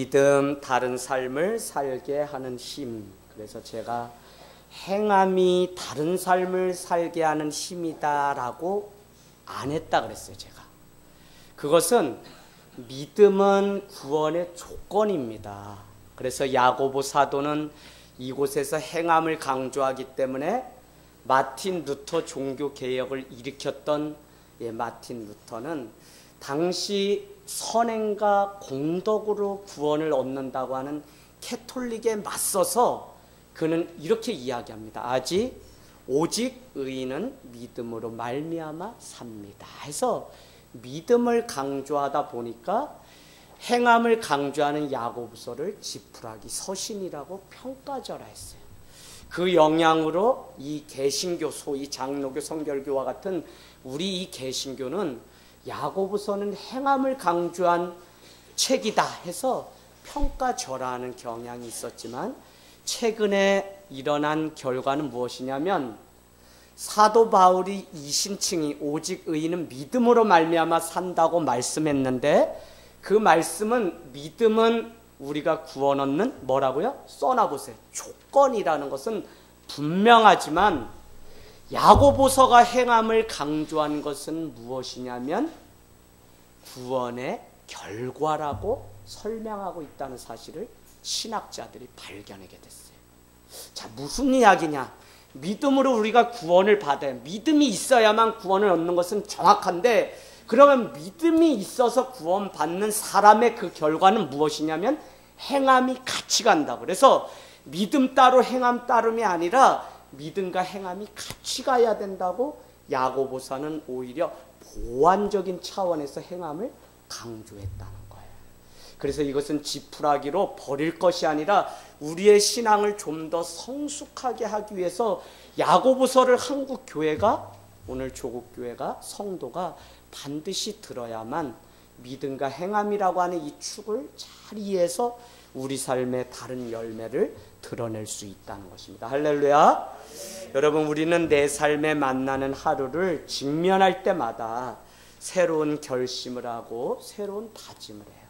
믿음, 다른 삶을 살게 하는 힘. 그래서 제가 행함이 다른 삶을 살게 하는 힘이다라고 안 했다 그랬어요. 제가 그것은 믿음은 구원의 조건입니다. 그래서 야고보 사도는 이곳에서 행함을 강조하기 때문에 마틴 루터 종교 개혁을 일으켰던 마틴 루터는 당시 선행과 공덕으로 구원을 얻는다고 하는 캐톨릭에 맞서서 그는 이렇게 이야기합니다. 오직 의인은 믿음으로 말미암아 삽니다. 해서 믿음을 강조하다 보니까 행함을 강조하는 야고보서를 지푸라기 서신이라고 평가절하 했어요. 그 영향으로 이 개신교, 소위 장로교, 성결교와 같은 우리 이 개신교는 야고보서는 행함을 강조한 책이다 해서 평가절하하는 경향이 있었지만 최근에 일어난 결과는 무엇이냐면 사도 바울이 이신칭이 오직 의인은 믿음으로 말미암아 산다고 말씀했는데 그 말씀은 믿음은 우리가 구원 얻는 뭐라고요? 써놔보세요. 조건이라는 것은 분명하지만 야고보서가 행함을 강조한 것은 무엇이냐면 구원의 결과라고 설명하고 있다는 사실을 신학자들이 발견하게 됐어요. 자, 무슨 이야기냐? 믿음으로 우리가 구원을 받아요. 믿음이 있어야만 구원을 얻는 것은 정확한데 그러면 믿음이 있어서 구원받는 사람의 그 결과는 무엇이냐면 행함이 같이 간다. 그래서 믿음 따로 행함 따름이 아니라 믿음과 행함이 같이 가야 된다고 야고보서는 오히려 보완적인 차원에서 행함을 강조했다는 거예요. 그래서 이것은 지푸라기로 버릴 것이 아니라 우리의 신앙을 좀 더 성숙하게 하기 위해서 야고보서를 한국 교회가, 오늘 조국 교회가, 성도가 반드시 들어야만 믿음과 행함이라고 하는 이 축을 잘 이해해서 우리 삶의 다른 열매를 드러낼 수 있다는 것입니다. 할렐루야. 여러분, 우리는 내 삶에 만나는 하루를 직면할 때마다 새로운 결심을 하고 새로운 다짐을 해요.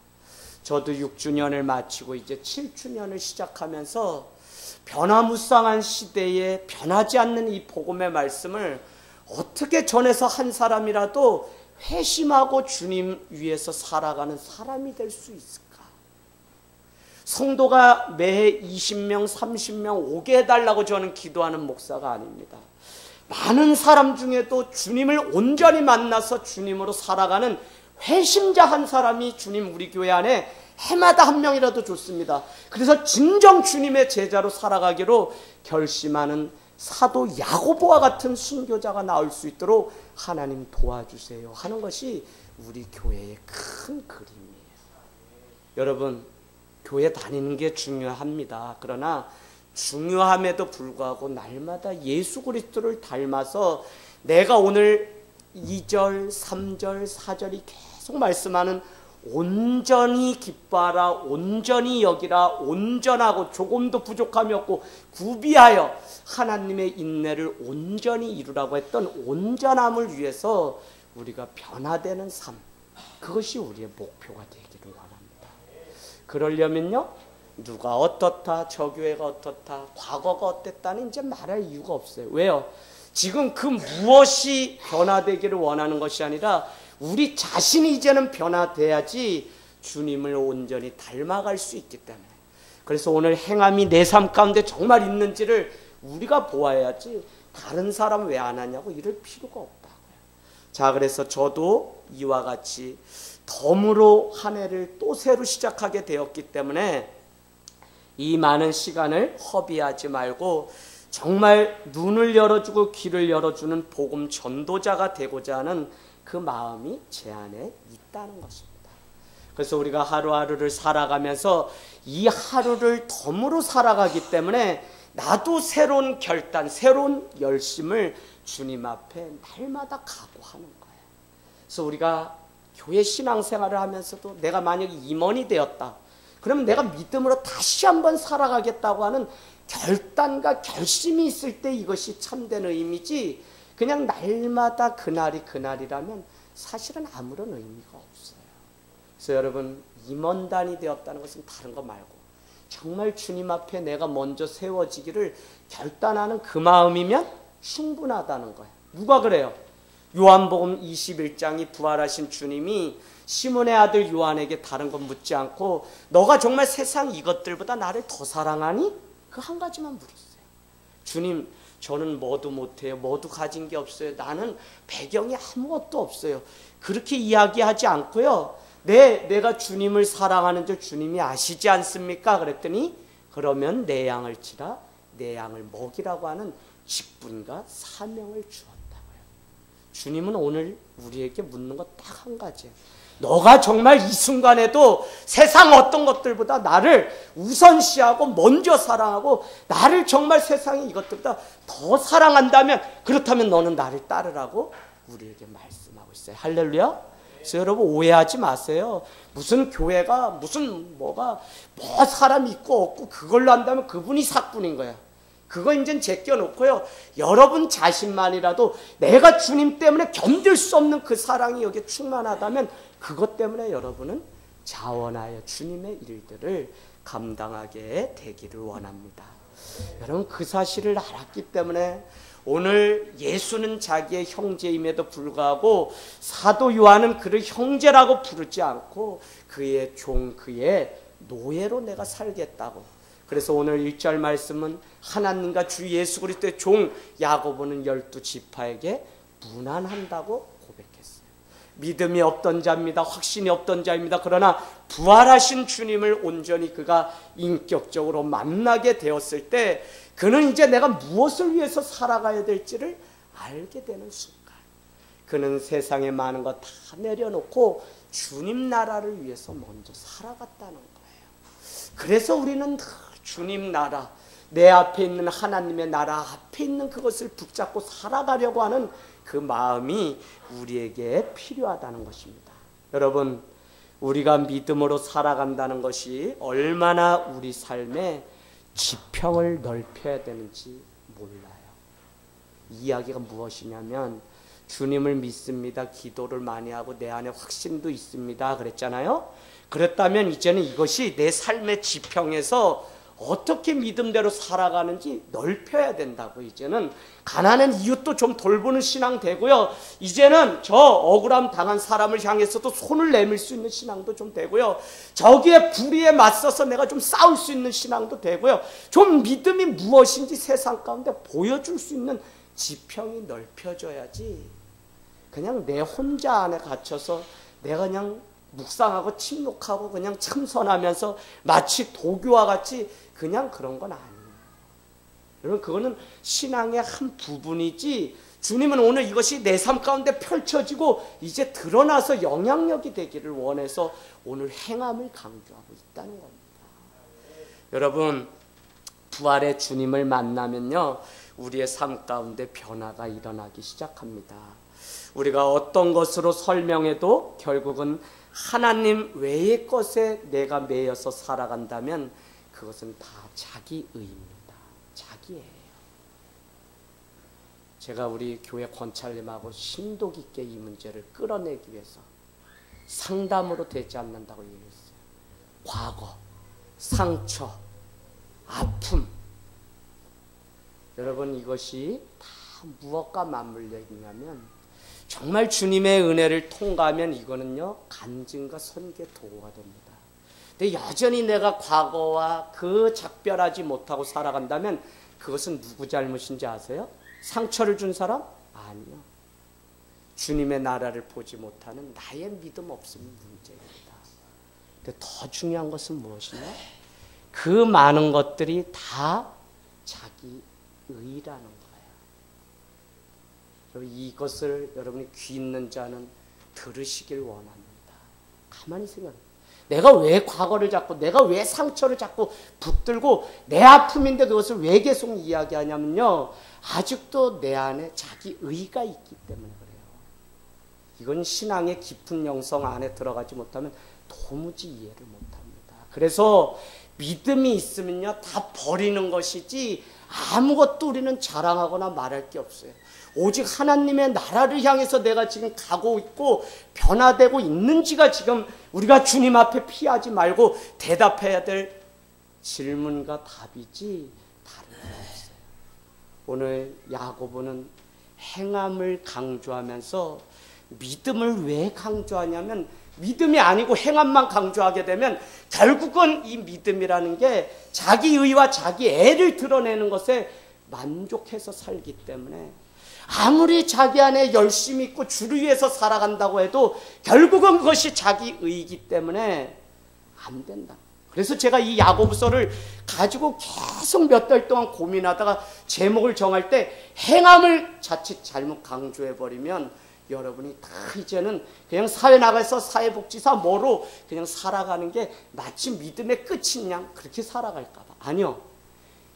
저도 6주년을 마치고 이제 7주년을 시작하면서 변화무쌍한 시대에 변하지 않는 이 복음의 말씀을 어떻게 전해서 한 사람이라도 회심하고 주님 위해서 살아가는 사람이 될 수 있을까? 성도가 매해 20명, 30명 오게 해달라고 저는 기도하는 목사가 아닙니다. 많은 사람 중에도 주님을 온전히 만나서 주님으로 살아가는 회심자 한 사람이 주님 우리 교회 안에 해마다 한 명이라도 좋습니다. 그래서 진정 주님의 제자로 살아가기로 결심하는 사도 야고보와 같은 순교자가 나올 수 있도록 하나님 도와주세요 하는 것이 우리 교회의 큰 그림이에요. 여러분, 교회 다니는 게 중요합니다. 그러나 중요함에도 불구하고 날마다 예수 그리스도를 닮아서 내가 오늘 2절, 3절, 4절이 계속 말씀하는 온전히 기뻐하라, 온전히 여기라, 온전하고 조금도 부족함이 없고 구비하여 하나님의 인내를 온전히 이루라고 했던 온전함을 위해서 우리가 변화되는 삶, 그것이 우리의 목표가 되기를 원합니다. 그러려면요, 누가 어떻다, 저 교회가 어떻다, 과거가 어땠다는 이제 말할 이유가 없어요. 왜요? 지금 그 무엇이 변화되기를 원하는 것이 아니라 우리 자신이 이제는 변화돼야지 주님을 온전히 닮아갈 수 있기 때문에. 그래서 오늘 행함이 내 삶 가운데 정말 있는지를 우리가 보아야지 다른 사람 왜 안 하냐고 이럴 필요가 없다고요. 자, 그래서 저도 이와 같이 덤으로 한 해를 또 새로 시작하게 되었기 때문에 이 많은 시간을 허비하지 말고 정말 눈을 열어주고 귀를 열어주는 복음 전도자가 되고자 하는 그 마음이 제 안에 있다는 것입니다. 그래서 우리가 하루하루를 살아가면서 이 하루를 덤으로 살아가기 때문에 나도 새로운 결단, 새로운 열심을 주님 앞에 날마다 각오하는 거예요. 그래서 우리가 교회 신앙생활을 하면서도 내가 만약에 임원이 되었다. 그러면 내가 믿음으로 다시 한번 살아가겠다고 하는 결단과 결심이 있을 때 이것이 참된 의미지, 그냥 날마다 그날이 그날이라면 사실은 아무런 의미가 없어요. 그래서 여러분, 임원단이 되었다는 것은 다른 거 말고 정말 주님 앞에 내가 먼저 세워지기를 결단하는 그 마음이면 충분하다는 거예요. 누가 그래요? 요한복음 21장이 부활하신 주님이 시몬의 아들 요한에게 다른 건 묻지 않고 너가 정말 세상 이것들보다 나를 더 사랑하니? 그 한 가지만 물었어요. 주님, 저는 뭐도 못해요. 뭐도 가진 게 없어요. 나는 배경이 아무것도 없어요. 그렇게 이야기하지 않고요. 내가 주님을 사랑하는 줄 주님이 아시지 않습니까? 그랬더니 그러면 내 양을 치라, 내 양을 먹이라고 하는 직분과 사명을 주었다고요. 주님은 오늘 우리에게 묻는 것 딱 한 가지예요. 너가 정말 이 순간에도 세상 어떤 것들보다 나를 우선시하고 먼저 사랑하고 나를 정말 세상의 이것들보다 더 사랑한다면 그렇다면 너는 나를 따르라고 우리에게 말씀하고 있어요. 할렐루야. 그래서 여러분 오해하지 마세요. 무슨 교회가 무슨 뭐가 뭐 사람이 있고 없고 그걸로 한다면 그분이 사꾼인 거야. 그거 이젠 제껴놓고요. 여러분 자신만이라도 내가 주님 때문에 견딜 수 없는 그 사랑이 여기에 충만하다면 그것 때문에 여러분은 자원하여 주님의 일들을 감당하게 되기를 원합니다. 여러분 그 사실을 알았기 때문에 오늘 예수는 자기의 형제임에도 불구하고 사도 요한은 그를 형제라고 부르지 않고 그의 종, 그의 노예로 내가 살겠다고. 그래서 오늘 1절 말씀은 하나님과 주 예수 그리스도의 종 야고보는 12지파에게 문안한다고 고백했어요. 믿음이 없던 자입니다. 확신이 없던 자입니다. 그러나 부활하신 주님을 온전히 그가 인격적으로 만나게 되었을 때 그는 이제 내가 무엇을 위해서 살아가야 될지를 알게 되는 순간 그는 세상에 많은 것 다 내려놓고 주님 나라를 위해서 먼저 살아갔다는 거예요. 그래서 우리는 주님 나라, 내 앞에 있는 하나님의 나라 앞에 있는 그것을 붙잡고 살아가려고 하는 그 마음이 우리에게 필요하다는 것입니다. 여러분, 우리가 믿음으로 살아간다는 것이 얼마나 우리 삶에 지평을 넓혀야 되는지 몰라요. 이 이야기가 무엇이냐면 주님을 믿습니다. 기도를 많이 하고 내 안에 확신도 있습니다. 그랬잖아요. 그렇다면 이제는 이것이 내 삶의 지평에서 어떻게 믿음대로 살아가는지 넓혀야 된다고. 이제는 가난한 이웃도 좀 돌보는 신앙 되고요. 이제는 저 억울함 당한 사람을 향해서도 손을 내밀 수 있는 신앙도 좀 되고요. 저기에 불의에 맞서서 내가 좀 싸울 수 있는 신앙도 되고요. 좀 믿음이 무엇인지 세상 가운데 보여줄 수 있는 지평이 넓혀져야지 그냥 내 혼자 안에 갇혀서 내가 그냥 묵상하고 침묵하고 그냥 참선하면서 마치 도교와 같이 그냥 그런 건 아니에요. 여러분 그거는 신앙의 한 부분이지 주님은 오늘 이것이 내 삶 가운데 펼쳐지고 이제 드러나서 영향력이 되기를 원해서 오늘 행함을 강조하고 있다는 겁니다. 여러분 부활의 주님을 만나면요 우리의 삶 가운데 변화가 일어나기 시작합니다. 우리가 어떤 것으로 설명해도 결국은 하나님 외의 것에 내가 매여서 살아간다면 그것은 다 자기의입니다. 자기예요. 제가 우리 교회 권찰님하고 심도 깊게 이 문제를 끌어내기 위해서 상담으로 되지 않는다고 얘기했어요. 과거, 상처, 아픔. 여러분 이것이 다 무엇과 맞물려 있냐면 정말 주님의 은혜를 통과하면 이거는요 간증과 선교의 도구가 됩니다. 근데 여전히 내가 과거와 그 작별하지 못하고 살아간다면 그것은 누구 잘못인지 아세요? 상처를 준 사람? 아니요. 주님의 나라를 보지 못하는 나의 믿음 없음 문제입니다. 근데 더 중요한 것은 무엇이냐? 그 많은 것들이 다 자기 의라는 거예요. 이것을 여러분이 귀 있는 자는 들으시길 원합니다. 가만히 생각해요. 내가 왜 과거를 잡고 내가 왜 상처를 잡고 붙들고 내 아픔인데 그것을 왜 계속 이야기하냐면요. 아직도 내 안에 자기 의가 있기 때문에 그래요. 이건 신앙의 깊은 영성 안에 들어가지 못하면 도무지 이해를 못합니다. 그래서 믿음이 있으면요 다 버리는 것이지 아무것도 우리는 자랑하거나 말할 게 없어요. 오직 하나님의 나라를 향해서 내가 지금 가고 있고 변화되고 있는지가 지금 우리가 주님 앞에 피하지 말고 대답해야 될 질문과 답이지 다른 건 없어요. 오늘 야고보는 행함을 강조하면서 믿음을 왜 강조하냐면 믿음이 아니고 행함만 강조하게 되면 결국은 이 믿음이라는 게 자기 의와 자기 애를 드러내는 것에 만족해서 살기 때문에 아무리 자기 안에 열심히 있고 주를 위해서 살아간다고 해도 결국은 그것이 자기 의이기 때문에 안 된다. 그래서 제가 이 야고보서를 가지고 계속 몇 달 동안 고민하다가 제목을 정할 때 행함을 자칫 잘못 강조해버리면 여러분이 다 이제는 그냥 사회 나가서 사회복지사 뭐로 그냥 살아가는 게 마치 믿음의 끝이냐 그렇게 살아갈까 봐. 아니요.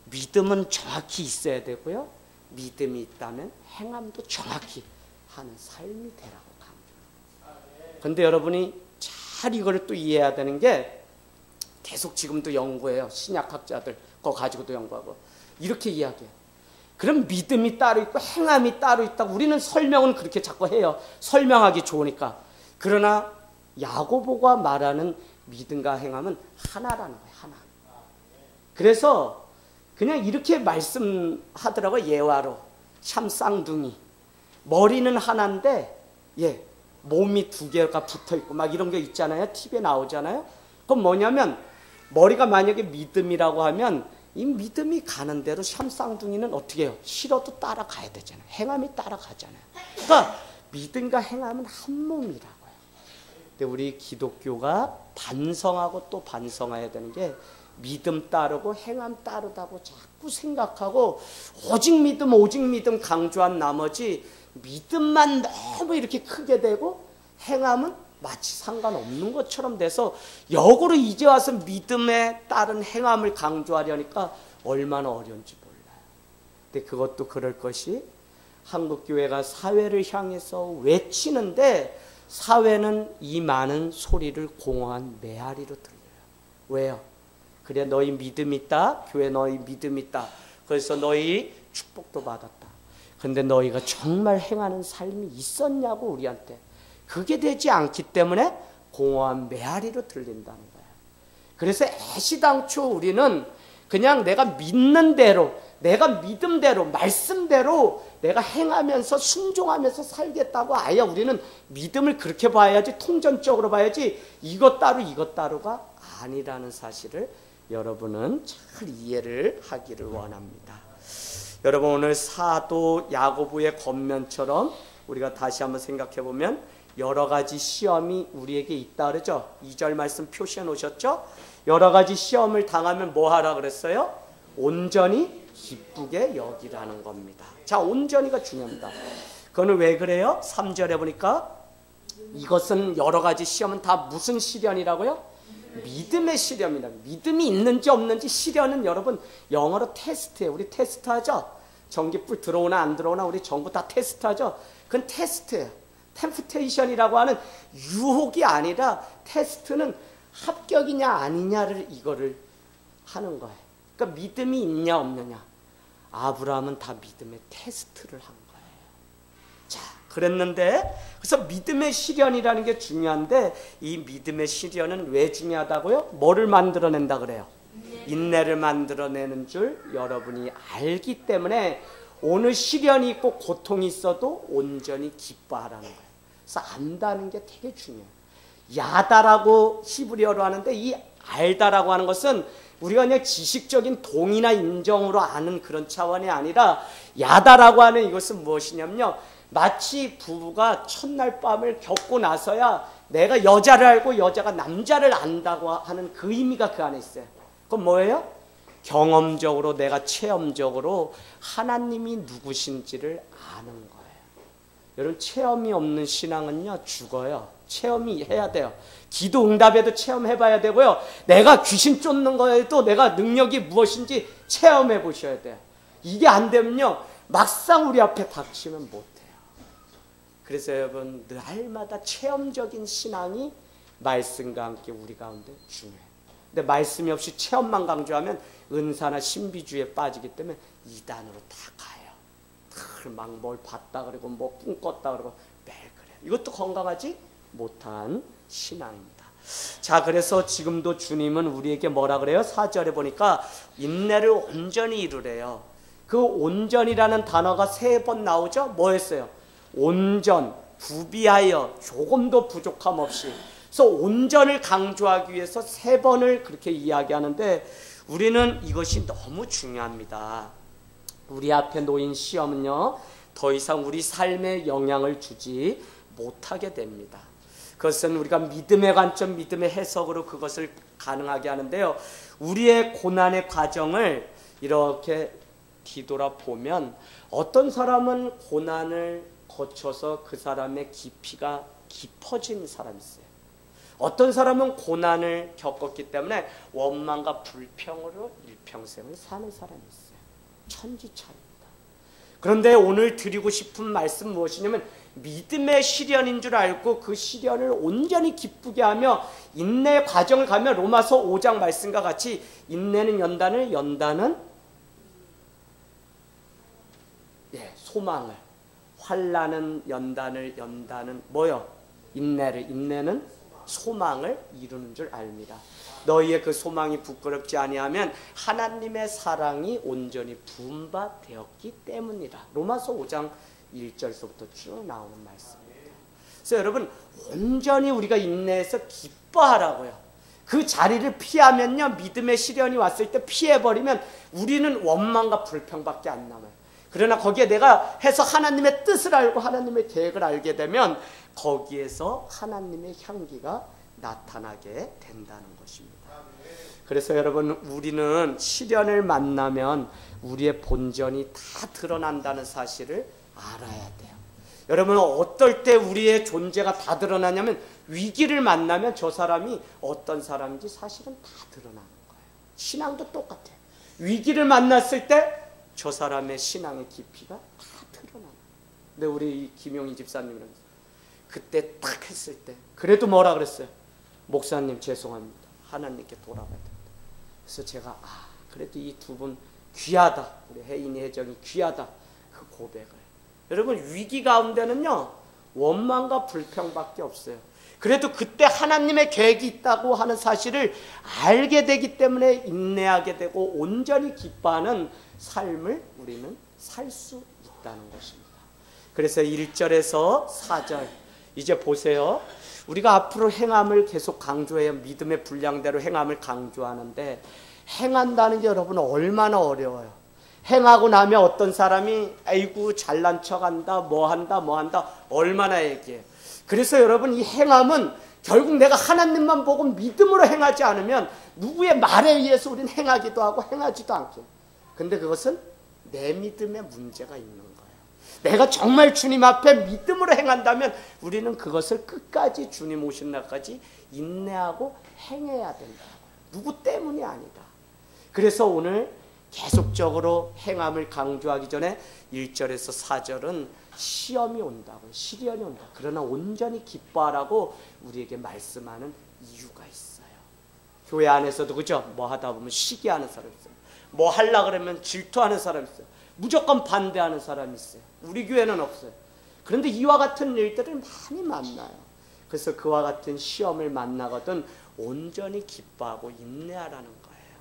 믿음은 정확히 있어야 되고요. 믿음이 있다면 행함도 정확히 하는 삶이 되라고 강조해요. 그런데 여러분이 잘 이걸 또 이해해야 되는 게 계속 지금도 연구해요. 신약학자들 그거 가지고도 연구하고 이렇게 이야기해요. 그럼 믿음이 따로 있고 행함이 따로 있다. 우리는 설명은 그렇게 자꾸 해요. 설명하기 좋으니까. 그러나 야고보가 말하는 믿음과 행함은 하나라는 거예요. 하나. 그래서 그냥 이렇게 말씀하더라고요. 예화로. 참 쌍둥이. 머리는 하나인데 몸이 두 개가 붙어있고 막 이런 게 있잖아요. TV에 나오잖아요. 그건 뭐냐면 머리가 만약에 믿음이라고 하면 이 믿음이 가는 대로 샴쌍둥이는 어떻게 해요? 싫어도 따라가야 되잖아요. 행함이 따라가잖아요. 그러니까 믿음과 행함은 한 몸이라고요. 근데 우리 기독교가 반성하고 또 반성해야 되는 게 믿음 따르고 행함 따르다고 자꾸 생각하고 오직 믿음 강조한 나머지 믿음만 너무 이렇게 크게 되고 행함은 마치 상관없는 것처럼 돼서 역으로 이제 와서 믿음에 따른 행함을 강조하려니까 얼마나 어려운지 몰라요. 근데 그것도 그럴 것이 한국교회가 사회를 향해서 외치는데 사회는 이 많은 소리를 공허한 메아리로 들려요. 왜요? 그래 너희 믿음 있다. 교회 너희 믿음 있다. 그래서 너희 축복도 받았다. 근데 너희가 정말 행하는 삶이 있었냐고 우리한테. 그게 되지 않기 때문에 공허한 메아리로 들린다는 거예요. 그래서 애시당초 우리는 그냥 내가 믿는 대로, 내가 믿음대로, 말씀대로 내가 행하면서 순종하면서 살겠다고 아예 우리는 믿음을 그렇게 봐야지 통전적으로 봐야지 이것 따로가 아니라는 사실을 여러분은 잘 이해를 하기를 원합니다. 여러분 오늘 사도 야고보의 겉면처럼 우리가 다시 한번 생각해 보면 여러 가지 시험이 우리에게 있다 그러죠. 2절 말씀 표시해 놓으셨죠? 여러 가지 시험을 당하면 뭐 하라 그랬어요? 온전히 기쁘게 여기라는 겁니다. 자, 온전히가 중요합니다. 그거는 왜 그래요? 3절에 보니까 이것은 여러 가지 시험은 다 무슨 시련이라고요? 믿음의 시련이다. 믿음이 있는지 없는지 시련은 여러분 영어로 테스트예요. 우리 테스트하죠? 전기불 들어오나 안 들어오나 우리 전부 다 테스트하죠? 그건 테스트예요. 템프테이션이라고 하는 유혹이 아니라 테스트는 합격이냐 아니냐를 이거를 하는 거예요. 그러니까 믿음이 있냐 없느냐. 아브라함은 다 믿음의 테스트를 한 거예요. 자, 그랬는데 그래서 믿음의 시련이라는 게 중요한데 이 믿음의 시련은 왜 중요하다고요? 뭐를 만들어낸다 그래요? 인내를 만들어내는 줄 여러분이 알기 때문에 오늘 시련이 있고 고통이 있어도 온전히 기뻐하라는 거예요. 그래서 안다는 게 되게 중요해요. 야다라고 히브리어로 하는데 이 알다라고 하는 것은 우리가 그냥 지식적인 동의나 인정으로 아는 그런 차원이 아니라 야다라고 하는 이것은 무엇이냐면요. 마치 부부가 첫날 밤을 겪고 나서야 내가 여자를 알고 여자가 남자를 안다고 하는 그 의미가 그 안에 있어요. 그건 뭐예요? 경험적으로 내가 체험적으로 하나님이 누구신지를 아는 거예요. 여러분 체험이 없는 신앙은요 죽어요. 체험이 해야 돼요. 기도 응답에도 체험해봐야 되고요. 내가 귀신 쫓는 거에도 내가 능력이 무엇인지 체험해 보셔야 돼요. 이게 안 되면요 막상 우리 앞에 닥치면 못해요. 그래서 여러분 날마다 체험적인 신앙이 말씀과 함께 우리 가운데 중요해요. 근데 말씀이 없이 체험만 강조하면 은사나 신비주의에 빠지기 때문에 이단으로 다 가요. 막 뭘 봤다 그러고 뭐 꿈꿨다 그러고 매일 그래. 이것도 건강하지 못한 신앙입니다. 자, 그래서 지금도 주님은 우리에게 뭐라 그래요? 4절에 보니까 인내를 온전히 이루래요. 그 온전이라는 단어가 3번 나오죠? 뭐였어요? 온전, 구비하여, 조금도 부족함 없이. 그래서 온전을 강조하기 위해서 3번을 그렇게 이야기하는데 우리는 이것이 너무 중요합니다. 우리 앞에 놓인 시험은요, 더 이상 우리 삶에 영향을 주지 못하게 됩니다. 그것은 우리가 믿음의 관점, 믿음의 해석으로 그것을 가능하게 하는데요. 우리의 고난의 과정을 이렇게 뒤돌아보면 어떤 사람은 고난을 거쳐서 그 사람의 깊이가 깊어진 사람이 있어요. 어떤 사람은 고난을 겪었기 때문에 원망과 불평으로 일평생을 사는 사람이 있어요. 천지차입니다. 그런데 오늘 드리고 싶은 말씀 무엇이냐면 믿음의 시련인 줄 알고 그 시련을 온전히 기쁘게 하며 인내의 과정을 가며 로마서 5장 말씀과 같이 인내는 연단을, 연단은 소망을, 환난은 연단을, 연단은 뭐요? 인내를, 인내는 소망을 이루는 줄 압니다. 너희의 그 소망이 부끄럽지 아니하면 하나님의 사랑이 온전히 부음받되었기 때문이다. 로마서 5장 1절서부터 쭉 나오는 말씀입니다. 그래서 여러분 온전히 우리가 인내해서 기뻐하라고요. 그 자리를 피하면요, 믿음의 시련이 왔을 때 피해버리면 우리는 원망과 불평밖에 안 남아요. 그러나 거기에 내가 해서 하나님의 뜻을 알고 하나님의 계획을 알게 되면 거기에서 하나님의 향기가 나타나게 된다는 것입니다. 그래서 여러분 우리는 시련을 만나면 우리의 본전이 다 드러난다는 사실을 알아야 돼요. 여러분 어떨 때 우리의 존재가 다 드러나냐면 위기를 만나면 저 사람이 어떤 사람인지 사실은 다 드러나는 거예요. 신앙도 똑같아요. 위기를 만났을 때 저 사람의 신앙의 깊이가 다 드러나요. 근데 우리 김용희 집사님은 그때 딱 했을 때 그래도 뭐라 그랬어요? 목사님 죄송합니다. 하나님께 돌아가야 됩니다. 그래서 제가 그래도 이 두 분 귀하다. 우리 혜인이 혜정이 귀하다. 그 고백을. 여러분 위기 가운데는요 원망과 불평밖에 없어요. 그래도 그때 하나님의 계획이 있다고 하는 사실을 알게 되기 때문에 인내하게 되고 온전히 기뻐하는 삶을 우리는 살 수 있다는 것입니다. 그래서 1절에서 4절 이제 보세요. 우리가 앞으로 행함을 계속 강조해요. 믿음의 분량대로 행함을 강조하는데 행한다는 게 여러분 얼마나 어려워요. 행하고 나면 어떤 사람이 아이고 잘난 척한다 뭐 한다 얼마나 얘기해요. 그래서 여러분 이 행함은 결국 내가 하나님만 보고 믿음으로 행하지 않으면 누구의 말에 의해서 우리는 행하기도 하고 행하지도 않고, 근데 그것은 내 믿음에 문제가 있는 거예요. 내가 정말 주님 앞에 믿음으로 행한다면 우리는 그것을 끝까지 주님 오신 날까지 인내하고 행해야 된다. 누구 때문이 아니다. 그래서 오늘 계속적으로 행함을 강조하기 전에 1절에서 4절은 시험이 온다고, 시련이 온다. 그러나 온전히 기뻐하라고 우리에게 말씀하는 이유가 있어요. 교회 안에서도 그죠? 뭐 하다 보면 시기하는 사람 있어요. 뭐 하려고 그러면 질투하는 사람 있어요. 무조건 반대하는 사람이 있어요. 우리 교회는 없어요. 그런데 이와 같은 일들을 많이 만나요. 그래서 그와 같은 시험을 만나거든 온전히 기뻐하고 인내하라는 거예요.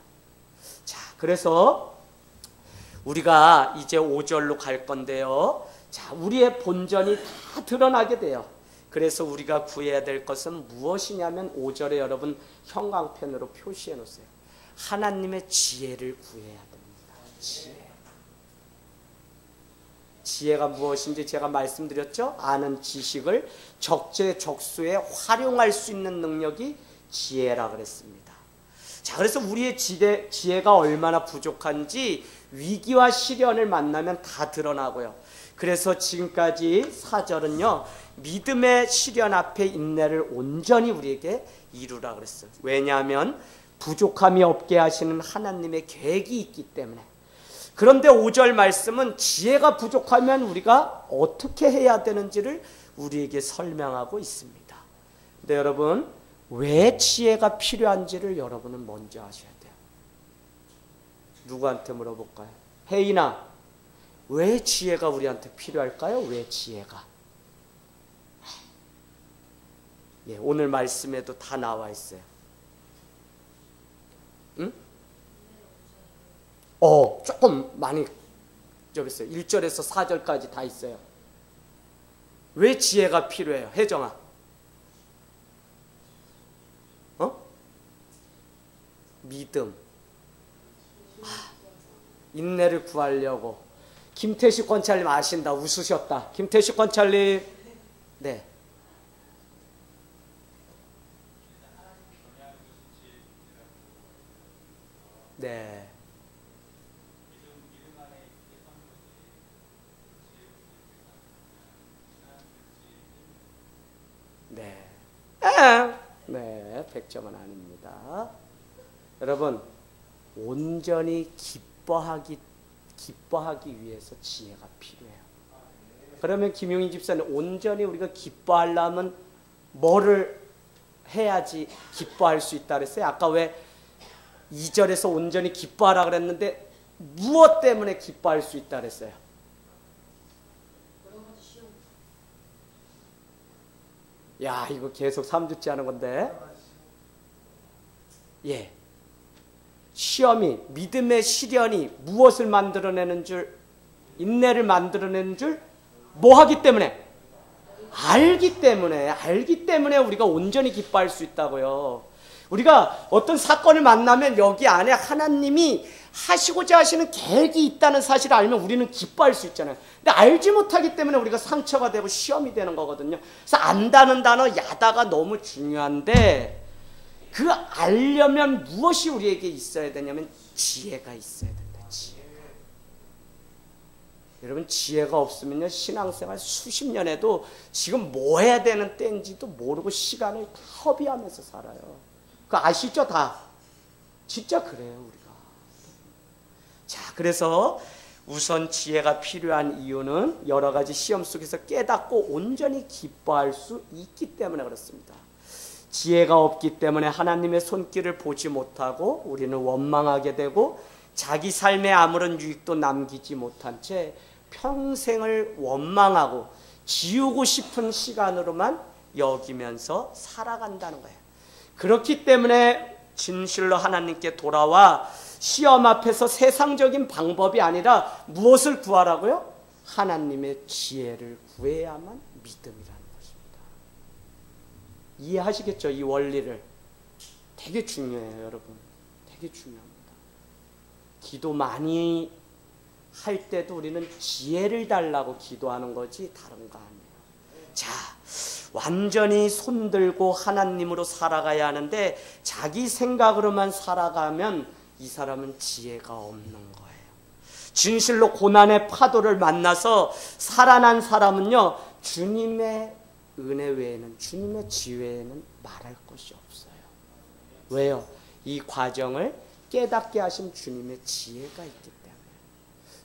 자, 그래서 우리가 이제 5절로 갈 건데요. 자, 우리의 본전이 다 드러나게 돼요. 그래서 우리가 구해야 될 것은 무엇이냐면 5절에 여러분 형광펜으로 표시해 놓으세요. 하나님의 지혜를 구해야 됩니다. 지혜. 지혜가 무엇인지 제가 말씀드렸죠? 아는 지식을 적재적소에 활용할 수 있는 능력이 지혜라 그랬습니다. 자, 그래서 우리의 지혜가 얼마나 부족한지 위기와 시련을 만나면 다 드러나고요. 그래서 지금까지 4절은요 믿음의 시련 앞에 인내를 온전히 우리에게 이루라 그랬어요. 왜냐하면 부족함이 없게 하시는 하나님의 계획이 있기 때문에. 그런데 5절 말씀은 지혜가 부족하면 우리가 어떻게 해야 되는지를 우리에게 설명하고 있습니다. 근데 여러분 왜 지혜가 필요한지를 여러분은 먼저 아셔야 돼요. 누구한테 물어볼까요? 혜인아, 왜 지혜가 우리한테 필요할까요? 왜 지혜가? 예, 오늘 말씀에도 다 나와 있어요. 응? 조금 많이 좀 있어요. 1절에서 4절까지 다 있어요. 왜 지혜가 필요해요? 혜정아. 믿음. 인내를 구하려고. 김태식 권찰님 아신다. 웃으셨다. 김태식 권찰님. 네. 네. 네. 네. 100점은 아닙니다. 여러분, 온전히 기뻐하기 위해서 지혜가 필요해요. 그러면 김용인 집사님, 온전히 우리가 기뻐하려면 뭐를 해야지 기뻐할 수 있다 그랬어요? 아까 왜 2절에서 온전히 기뻐하라 그랬는데 무엇 때문에 기뻐할 수 있다 그랬어요? 야, 이거 계속 3주째 하는 건데. 예. 시험이, 믿음의 시련이 무엇을 만들어내는 줄, 인내를 만들어내는 줄, 뭐 하기 때문에? 알기 때문에 우리가 온전히 기뻐할 수 있다고요. 우리가 어떤 사건을 만나면 여기 안에 하나님이 하시고자 하시는 계획이 있다는 사실을 알면 우리는 기뻐할 수 있잖아요. 근데 알지 못하기 때문에 우리가 상처가 되고 시험이 되는 거거든요. 그래서 안다는 단어, 야다가 너무 중요한데, 그 알려면 무엇이 우리에게 있어야 되냐면 지혜가 있어야 된다. 지혜가. 여러분, 지혜가 없으면요, 신앙생활 수십 년 해도 지금 뭐 해야 되는 때인지도 모르고 시간을 다 허비하면서 살아요. 그거 아시죠? 다. 진짜 그래요, 우리가. 자, 그래서 우선 지혜가 필요한 이유는 여러 가지 시험 속에서 깨닫고 온전히 기뻐할 수 있기 때문에 그렇습니다. 지혜가 없기 때문에 하나님의 손길을 보지 못하고 우리는 원망하게 되고 자기 삶에 아무런 유익도 남기지 못한 채 평생을 원망하고 지우고 싶은 시간으로만 여기면서 살아간다는 거예요. 그렇기 때문에 진실로 하나님께 돌아와 시험 앞에서 세상적인 방법이 아니라 무엇을 구하라고요? 하나님의 지혜를 구해야만 믿음이라는 것입니다. 이해하시겠죠? 이 원리를. 되게 중요해요, 여러분. 되게 중요합니다. 기도 많이 할 때도 우리는 지혜를 달라고 기도하는 거지 다른 거 아니에요. 자, 완전히 손들고 하나님으로 살아가야 하는데 자기 생각으로만 살아가면 이 사람은 지혜가 없는 거예요. 진실로 고난의 파도를 만나서 살아난 사람은요, 주님의 은혜 외에는, 주님의 지혜에는 말할 것이 없어요. 왜요? 이 과정을 깨닫게 하신 주님의 지혜가 있기 때문에.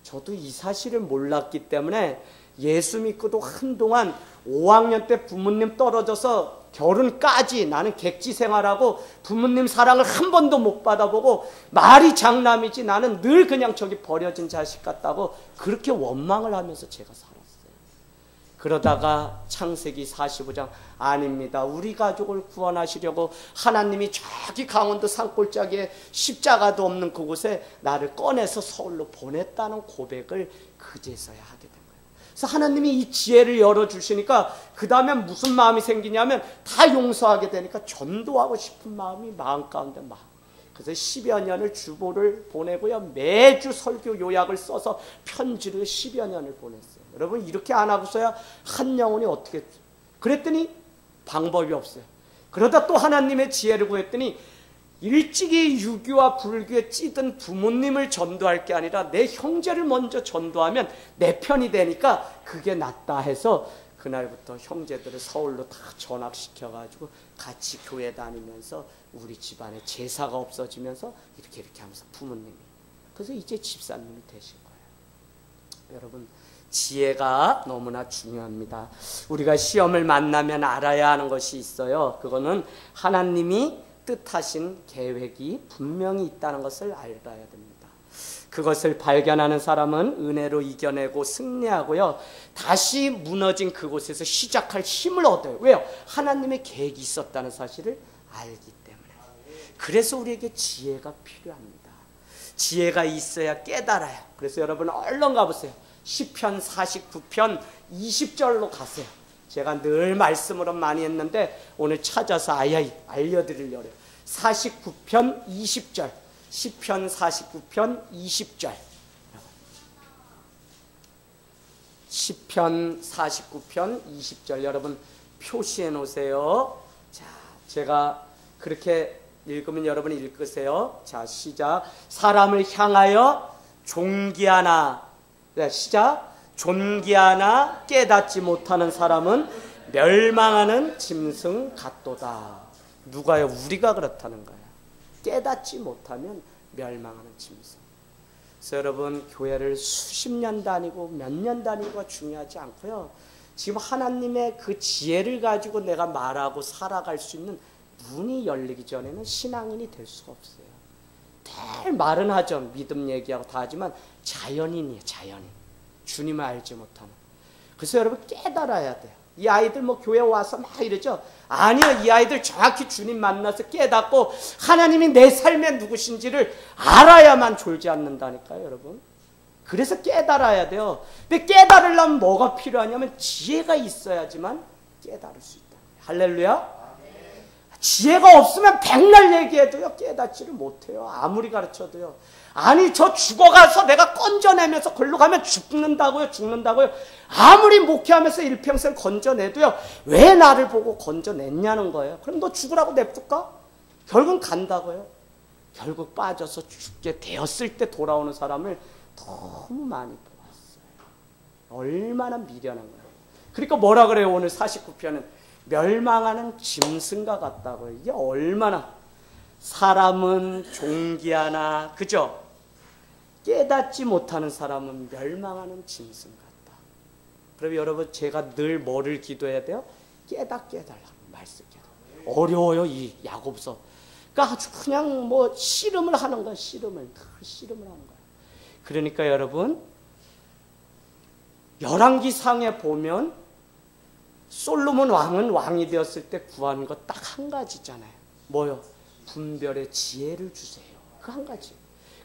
저도 이 사실을 몰랐기 때문에 예수 믿고도 한동안 5학년 때 부모님 떨어져서 결혼까지 나는 객지 생활하고 부모님 사랑을 한 번도 못 받아보고 말이 장남이지 나는 늘 그냥 저기 버려진 자식 같다고 그렇게 원망을 하면서 제가 살았어요. 그러다가 창세기 45장 아닙니다. 우리 가족을 구원하시려고 하나님이 저기 강원도 산골짜기에 십자가도 없는 그곳에 나를 꺼내서 서울로 보냈다는 고백을 그제서야 하게 된 거예요. 그래서 하나님이 이 지혜를 열어주시니까 그 다음에 무슨 마음이 생기냐면 다 용서하게 되니까 전도하고 싶은 마음이 마음 가운데 막. 그래서 10여 년을 주보를 보내고요. 매주 설교 요약을 써서 편지를 10여 년을 보냈어요. 여러분 이렇게 안 하고서야 한 영혼이 어떻게. 그랬더니 방법이 없어요. 그러다 또 하나님의 지혜를 구했더니 일찍이 유교와 불교에 찌든 부모님을 전도할 게 아니라 내 형제를 먼저 전도하면 내 편이 되니까 그게 낫다 해서 그날부터 형제들을 서울로 다 전학시켜가지고 같이 교회 다니면서 우리 집안에 제사가 없어지면서 이렇게 하면서 부모님이. 그래서 이제 집사님이 되신 거예요. 여러분 지혜가 너무나 중요합니다. 우리가 시험을 만나면 알아야 하는 것이 있어요. 그거는 하나님이 뜻하신 계획이 분명히 있다는 것을 알아야 됩니다. 그것을 발견하는 사람은 은혜로 이겨내고 승리하고요. 다시 무너진 그곳에서 시작할 힘을 얻어요. 왜요? 하나님의 계획이 있었다는 사실을 알기 때문에. 그래서 우리에게 지혜가 필요합니다. 지혜가 있어야 깨달아요. 그래서 여러분 얼른 가보세요. 시편 49편 20절로 가세요. 제가 늘 말씀으로 많이 했는데 오늘 찾아서 알려드리려고 해요. 49편 20절. 시편 49편 20절. 시편 49편 20절. 여러분 표시해 놓으세요. 자, 제가 그렇게 읽으면 여러분 읽으세요. 자, 시작. 사람을 향하여 존귀하나. 네, 시작. 존귀하나 깨닫지 못하는 사람은 멸망하는 짐승 같도다. 누가요? 우리가 그렇다는 거예요. 깨닫지 못하면 멸망하는 짐승. 그래서 여러분 교회를 수십 년 다니고 몇 년 다니고가 중요하지 않고요. 지금 하나님의 그 지혜를 가지고 내가 말하고 살아갈 수 있는 문이 열리기 전에는 신앙인이 될 수가 없어요. 늘 말은 하죠. 믿음 얘기하고 다 하지만 자연인이에요. 자연인. 주님을 알지 못하는. 그래서 여러분 깨달아야 돼요. 이 아이들 뭐 교회 와서 막 이러죠. 아니요. 이 아이들 정확히 주님 만나서 깨닫고 하나님이 내 삶에 누구신지를 알아야만 졸지 않는다니까요. 여러분. 그래서 깨달아야 돼요. 근데 깨달으려면 뭐가 필요하냐면 지혜가 있어야지만 깨달을 수 있다. 할렐루야. 지혜가 없으면 백날 얘기해도요 깨닫지를 못해요. 아무리 가르쳐도요. 아니 저 죽어가서 내가 건져내면서 걸로 가면 죽는다고요. 아무리 목회하면서 일평생 건져내도요. 왜 나를 보고 건져냈냐는 거예요. 그럼 너 죽으라고 냅둘까? 결국은 간다고요. 결국 빠져서 죽게 되었을 때 돌아오는 사람을 너무 많이 보았어요. 얼마나 미련한 거예요. 그러니까 뭐라 그래요? 오늘 49편은 멸망하는 짐승과 같다고요. 이게 얼마나. 사람은 존귀하나 그죠? 깨닫지 못하는 사람은 멸망하는 짐승 같다. 그럼 여러분 제가 늘 뭐를 기도해야 돼요? 깨닫게 해달라고 말씀 기도. 어려워요 이 야고보서. 그러니까 아주 그냥 뭐 씨름을 하는 거야. 씨름을 하는 거야. 그러니까 여러분 열왕기상에 보면 솔로몬 왕은 왕이 되었을 때 구한 것 딱 한 가지잖아요. 뭐요? 분별의 지혜를 주세요. 그 한 가지.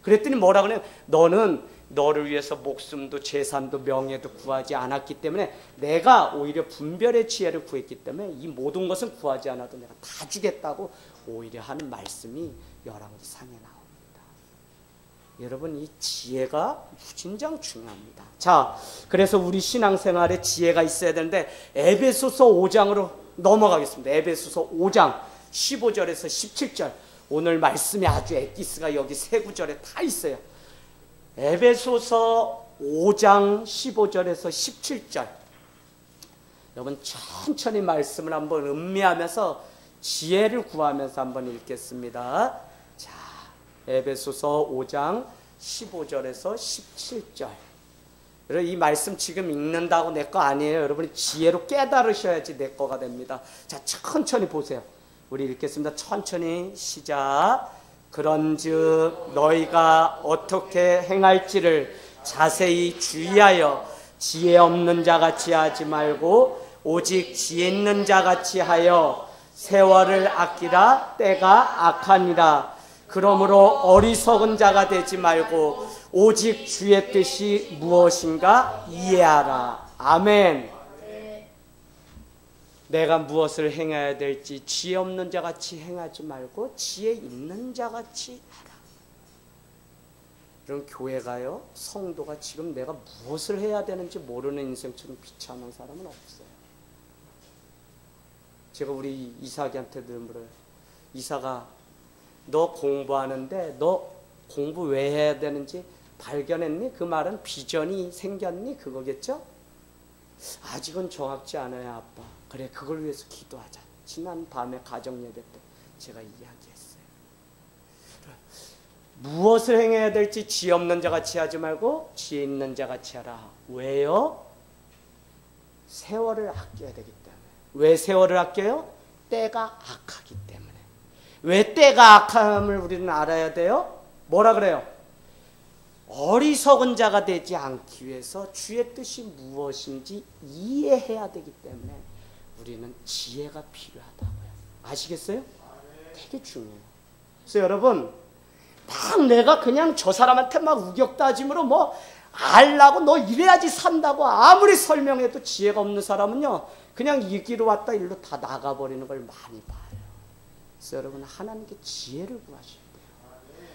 그랬더니 뭐라 그래요? 너는 너를 위해서 목숨도 재산도 명예도 구하지 않았기 때문에 내가 오히려 분별의 지혜를 구했기 때문에 이 모든 것은 구하지 않아도 내가 다 주겠다고 오히려 하는 말씀이 열왕기상에 나옵니다. 여러분 이 지혜가 무진장 중요합니다. 자, 그래서 우리 신앙생활에 지혜가 있어야 되는데 에베소서 5장으로 넘어가겠습니다. 에베소서 5장 15절에서 17절. 오늘 말씀이 아주 엑기스가 여기 세 구절에 다 있어요. 에베소서 5장 15절에서 17절. 여러분 천천히 말씀을 한번 음미하면서 지혜를 구하면서 한번 읽겠습니다. 자, 에베소서 5장 15절에서 17절. 여러분 이 말씀 지금 읽는다고 내 거 아니에요. 여러분이 지혜로 깨달으셔야지 내 거가 됩니다. 자, 천천히 보세요. 우리 읽겠습니다. 천천히 시작. 그런즉 너희가 어떻게 행할지를 자세히 주의하여 지혜 없는 자같이 하지 말고 오직 지혜 있는 자같이 하여 세월을 아끼라. 때가 악하니라. 그러므로 어리석은 자가 되지 말고 오직 주의 뜻이 무엇인가 이해하라. 아멘. 내가 무엇을 행해야 될지 지혜 없는 자같이 행하지 말고 지혜 있는 자같이 하라. 이런 교회가요, 성도가 지금 내가 무엇을 해야 되는지 모르는 인생처럼 비참한 사람은 없어요. 제가 우리 이삭이한테 늘 물어요. 이삭아, 너 공부하는데 너 공부 왜 해야 되는지 발견했니? 그 말은 비전이 생겼니? 그거겠죠? 아직은 정확지 않아요, 아빠. 그래, 그걸 위해서 기도하자. 지난 밤에 가정예배 때 제가 이야기했어요. 무엇을 행해야 될지 지혜 없는 자같이 하지 말고 지혜 있는 자같이 하라. 왜요? 세월을 아껴야 되기 때문에. 왜 세월을 아껴요? 때가 악하기 때문에. 왜 때가 악함을 우리는 알아야 돼요? 뭐라 그래요? 어리석은 자가 되지 않기 위해서 주의 뜻이 무엇인지 이해해야 되기 때문에 우리는 지혜가 필요하다고요. 아시겠어요? 되게 중요해요. 그래서 여러분, 막 내가 그냥 저 사람한테 막 우격다짐으로 뭐 알라고 너 이래야지 산다고 아무리 설명해도 지혜가 없는 사람은요, 그냥 이 길로 왔다 일로 다 나가버리는 걸 많이 봐요. 그래서 여러분, 하나님께 지혜를 구하셔야 돼요.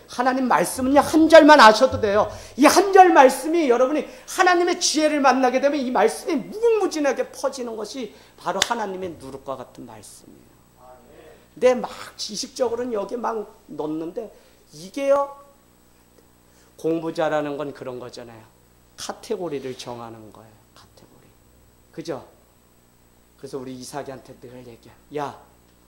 하나님 말씀은요, 한 절만 아셔도 돼요. 이 한 절 말씀이 여러분이 하나님의 지혜를 만나게 되면 이 말씀이 무궁무진하게 퍼지는 것이 바로 하나님의 누룩과 같은 말씀이에요. 근데 막 지식적으로는 여기 막 넣는데 이게요, 공부 잘하는 건 그런 거잖아요. 카테고리를 정하는 거예요. 카테고리. 그죠? 그래서 우리 이삭이한테 늘 얘기해요. 야,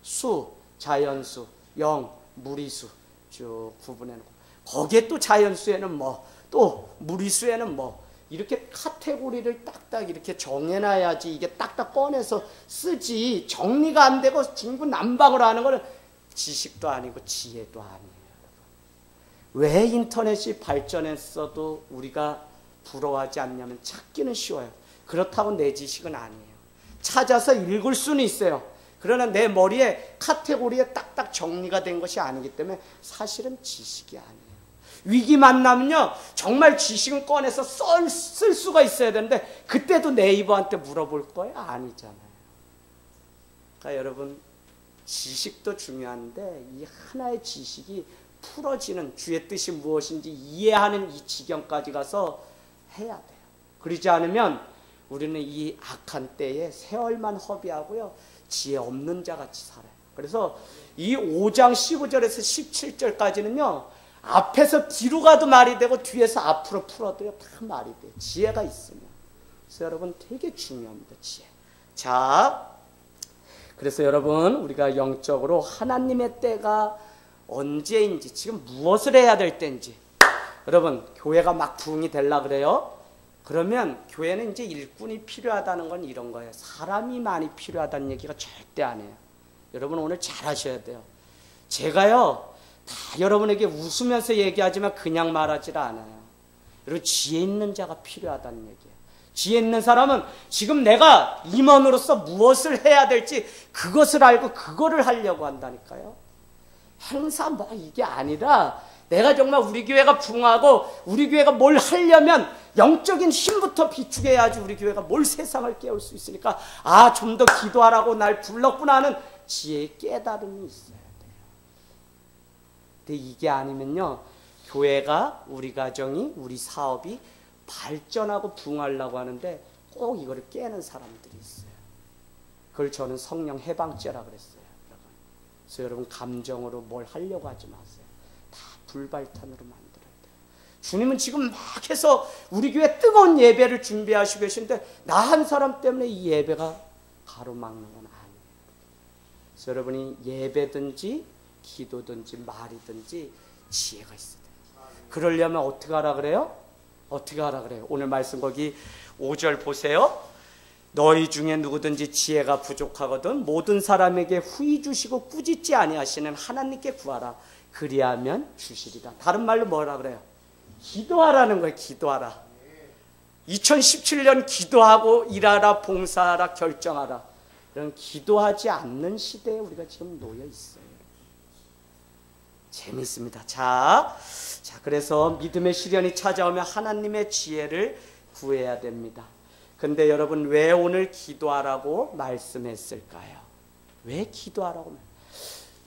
수, 자연수, 영, 무리수 쭉 구분해놓고 거기에 또 자연수에는 뭐, 또 무리수에는 뭐, 이렇게 카테고리를 딱딱 이렇게 정해놔야지 이게 딱딱 꺼내서 쓰지. 정리가 안 되고 중구난방으로 하는 거는 지식도 아니고 지혜도 아니에요. 왜 인터넷이 발전했어도 우리가 부러워하지 않냐면 찾기는 쉬워요. 그렇다고 내 지식은 아니에요. 찾아서 읽을 수는 있어요. 그러나 내 머리에 카테고리에 딱딱 정리가 된 것이 아니기 때문에 사실은 지식이 아니에요. 위기 만나면요, 정말 지식은 꺼내서 쓸 수가 있어야 되는데 그때도 네이버한테 물어볼 거예요? 아니잖아요. 그러니까 여러분, 지식도 중요한데 이 하나의 지식이 풀어지는, 주의 뜻이 무엇인지 이해하는 이 지경까지 가서 해야 돼요. 그러지 않으면 우리는 이 악한 때에 세월만 허비하고요, 지혜 없는 자같이 살아요. 그래서 이 5장 15절에서 17절까지는요, 앞에서 뒤로 가도 말이 되고 뒤에서 앞으로 풀어도요 다 말이 돼요. 지혜가 있으면. 그래서 여러분, 되게 중요합니다. 지혜. 자, 그래서 여러분, 우리가 영적으로 하나님의 때가 언제인지, 지금 무엇을 해야 될 때인지, 여러분, 교회가 막 부흥이 되려 그래요? 그러면 교회는 이제 일꾼이 필요하다는 건 이런 거예요. 사람이 많이 필요하다는 얘기가 절대 아니에요. 여러분, 오늘 잘 하셔야 돼요. 제가요, 다 여러분에게 웃으면서 얘기하지만 그냥 말하지 않아요. 여러분, 지혜 있는 자가 필요하다는 얘기예요. 지혜 있는 사람은 지금 내가 임원으로서 무엇을 해야 될지 그것을 알고 그거를 하려고 한다니까요. 행사 뭐 이게 아니라 내가 정말 우리 교회가 부흥하고 우리 교회가 뭘 하려면 영적인 힘부터 비축해야지 우리 교회가 뭘 세상을 깨울 수 있으니까, 아, 좀 더 기도하라고 날 불렀구나 하는 지혜의 깨달음이 있어야 돼요. 근데 이게 아니면요, 교회가, 우리 가정이, 우리 사업이 발전하고 부흥하려고 하는데 꼭 이거를 깨는 사람들이 있어요. 그걸 저는 성령 해방죄라 그랬어요. 여러분. 그래서 여러분, 감정으로 뭘 하려고 하지 마세요. 다 불발탄으로 만들어야 돼요. 주님은 지금 막 해서 우리 교회 뜨거운 예배를 준비하시고 계신데 나 한 사람 때문에 이 예배가 가로막는 건 아니에요. 그래서 여러분이 예배든지 기도든지 말이든지 지혜가 있어야 돼요. 그러려면 어떻게 하라 그래요? 어떻게 하라 그래요? 오늘 말씀 거기 5절 보세요. 너희 중에 누구든지 지혜가 부족하거든 모든 사람에게 후히 주시고 꾸짖지 아니하시는 하나님께 구하라. 그리하면 주시리라. 다른 말로 뭐라 그래요? 기도하라는 거예요. 기도하라. 2017년 기도하고 일하라, 봉사하라, 결정하라. 이런 기도하지 않는 시대에 우리가 지금 놓여 있어요. 재미있습니다. 자, 그래서 믿음의 시련이 찾아오면 하나님의 지혜를 구해야 됩니다. 근데 여러분, 왜 오늘 기도하라고 말씀했을까요? 왜 기도하라고?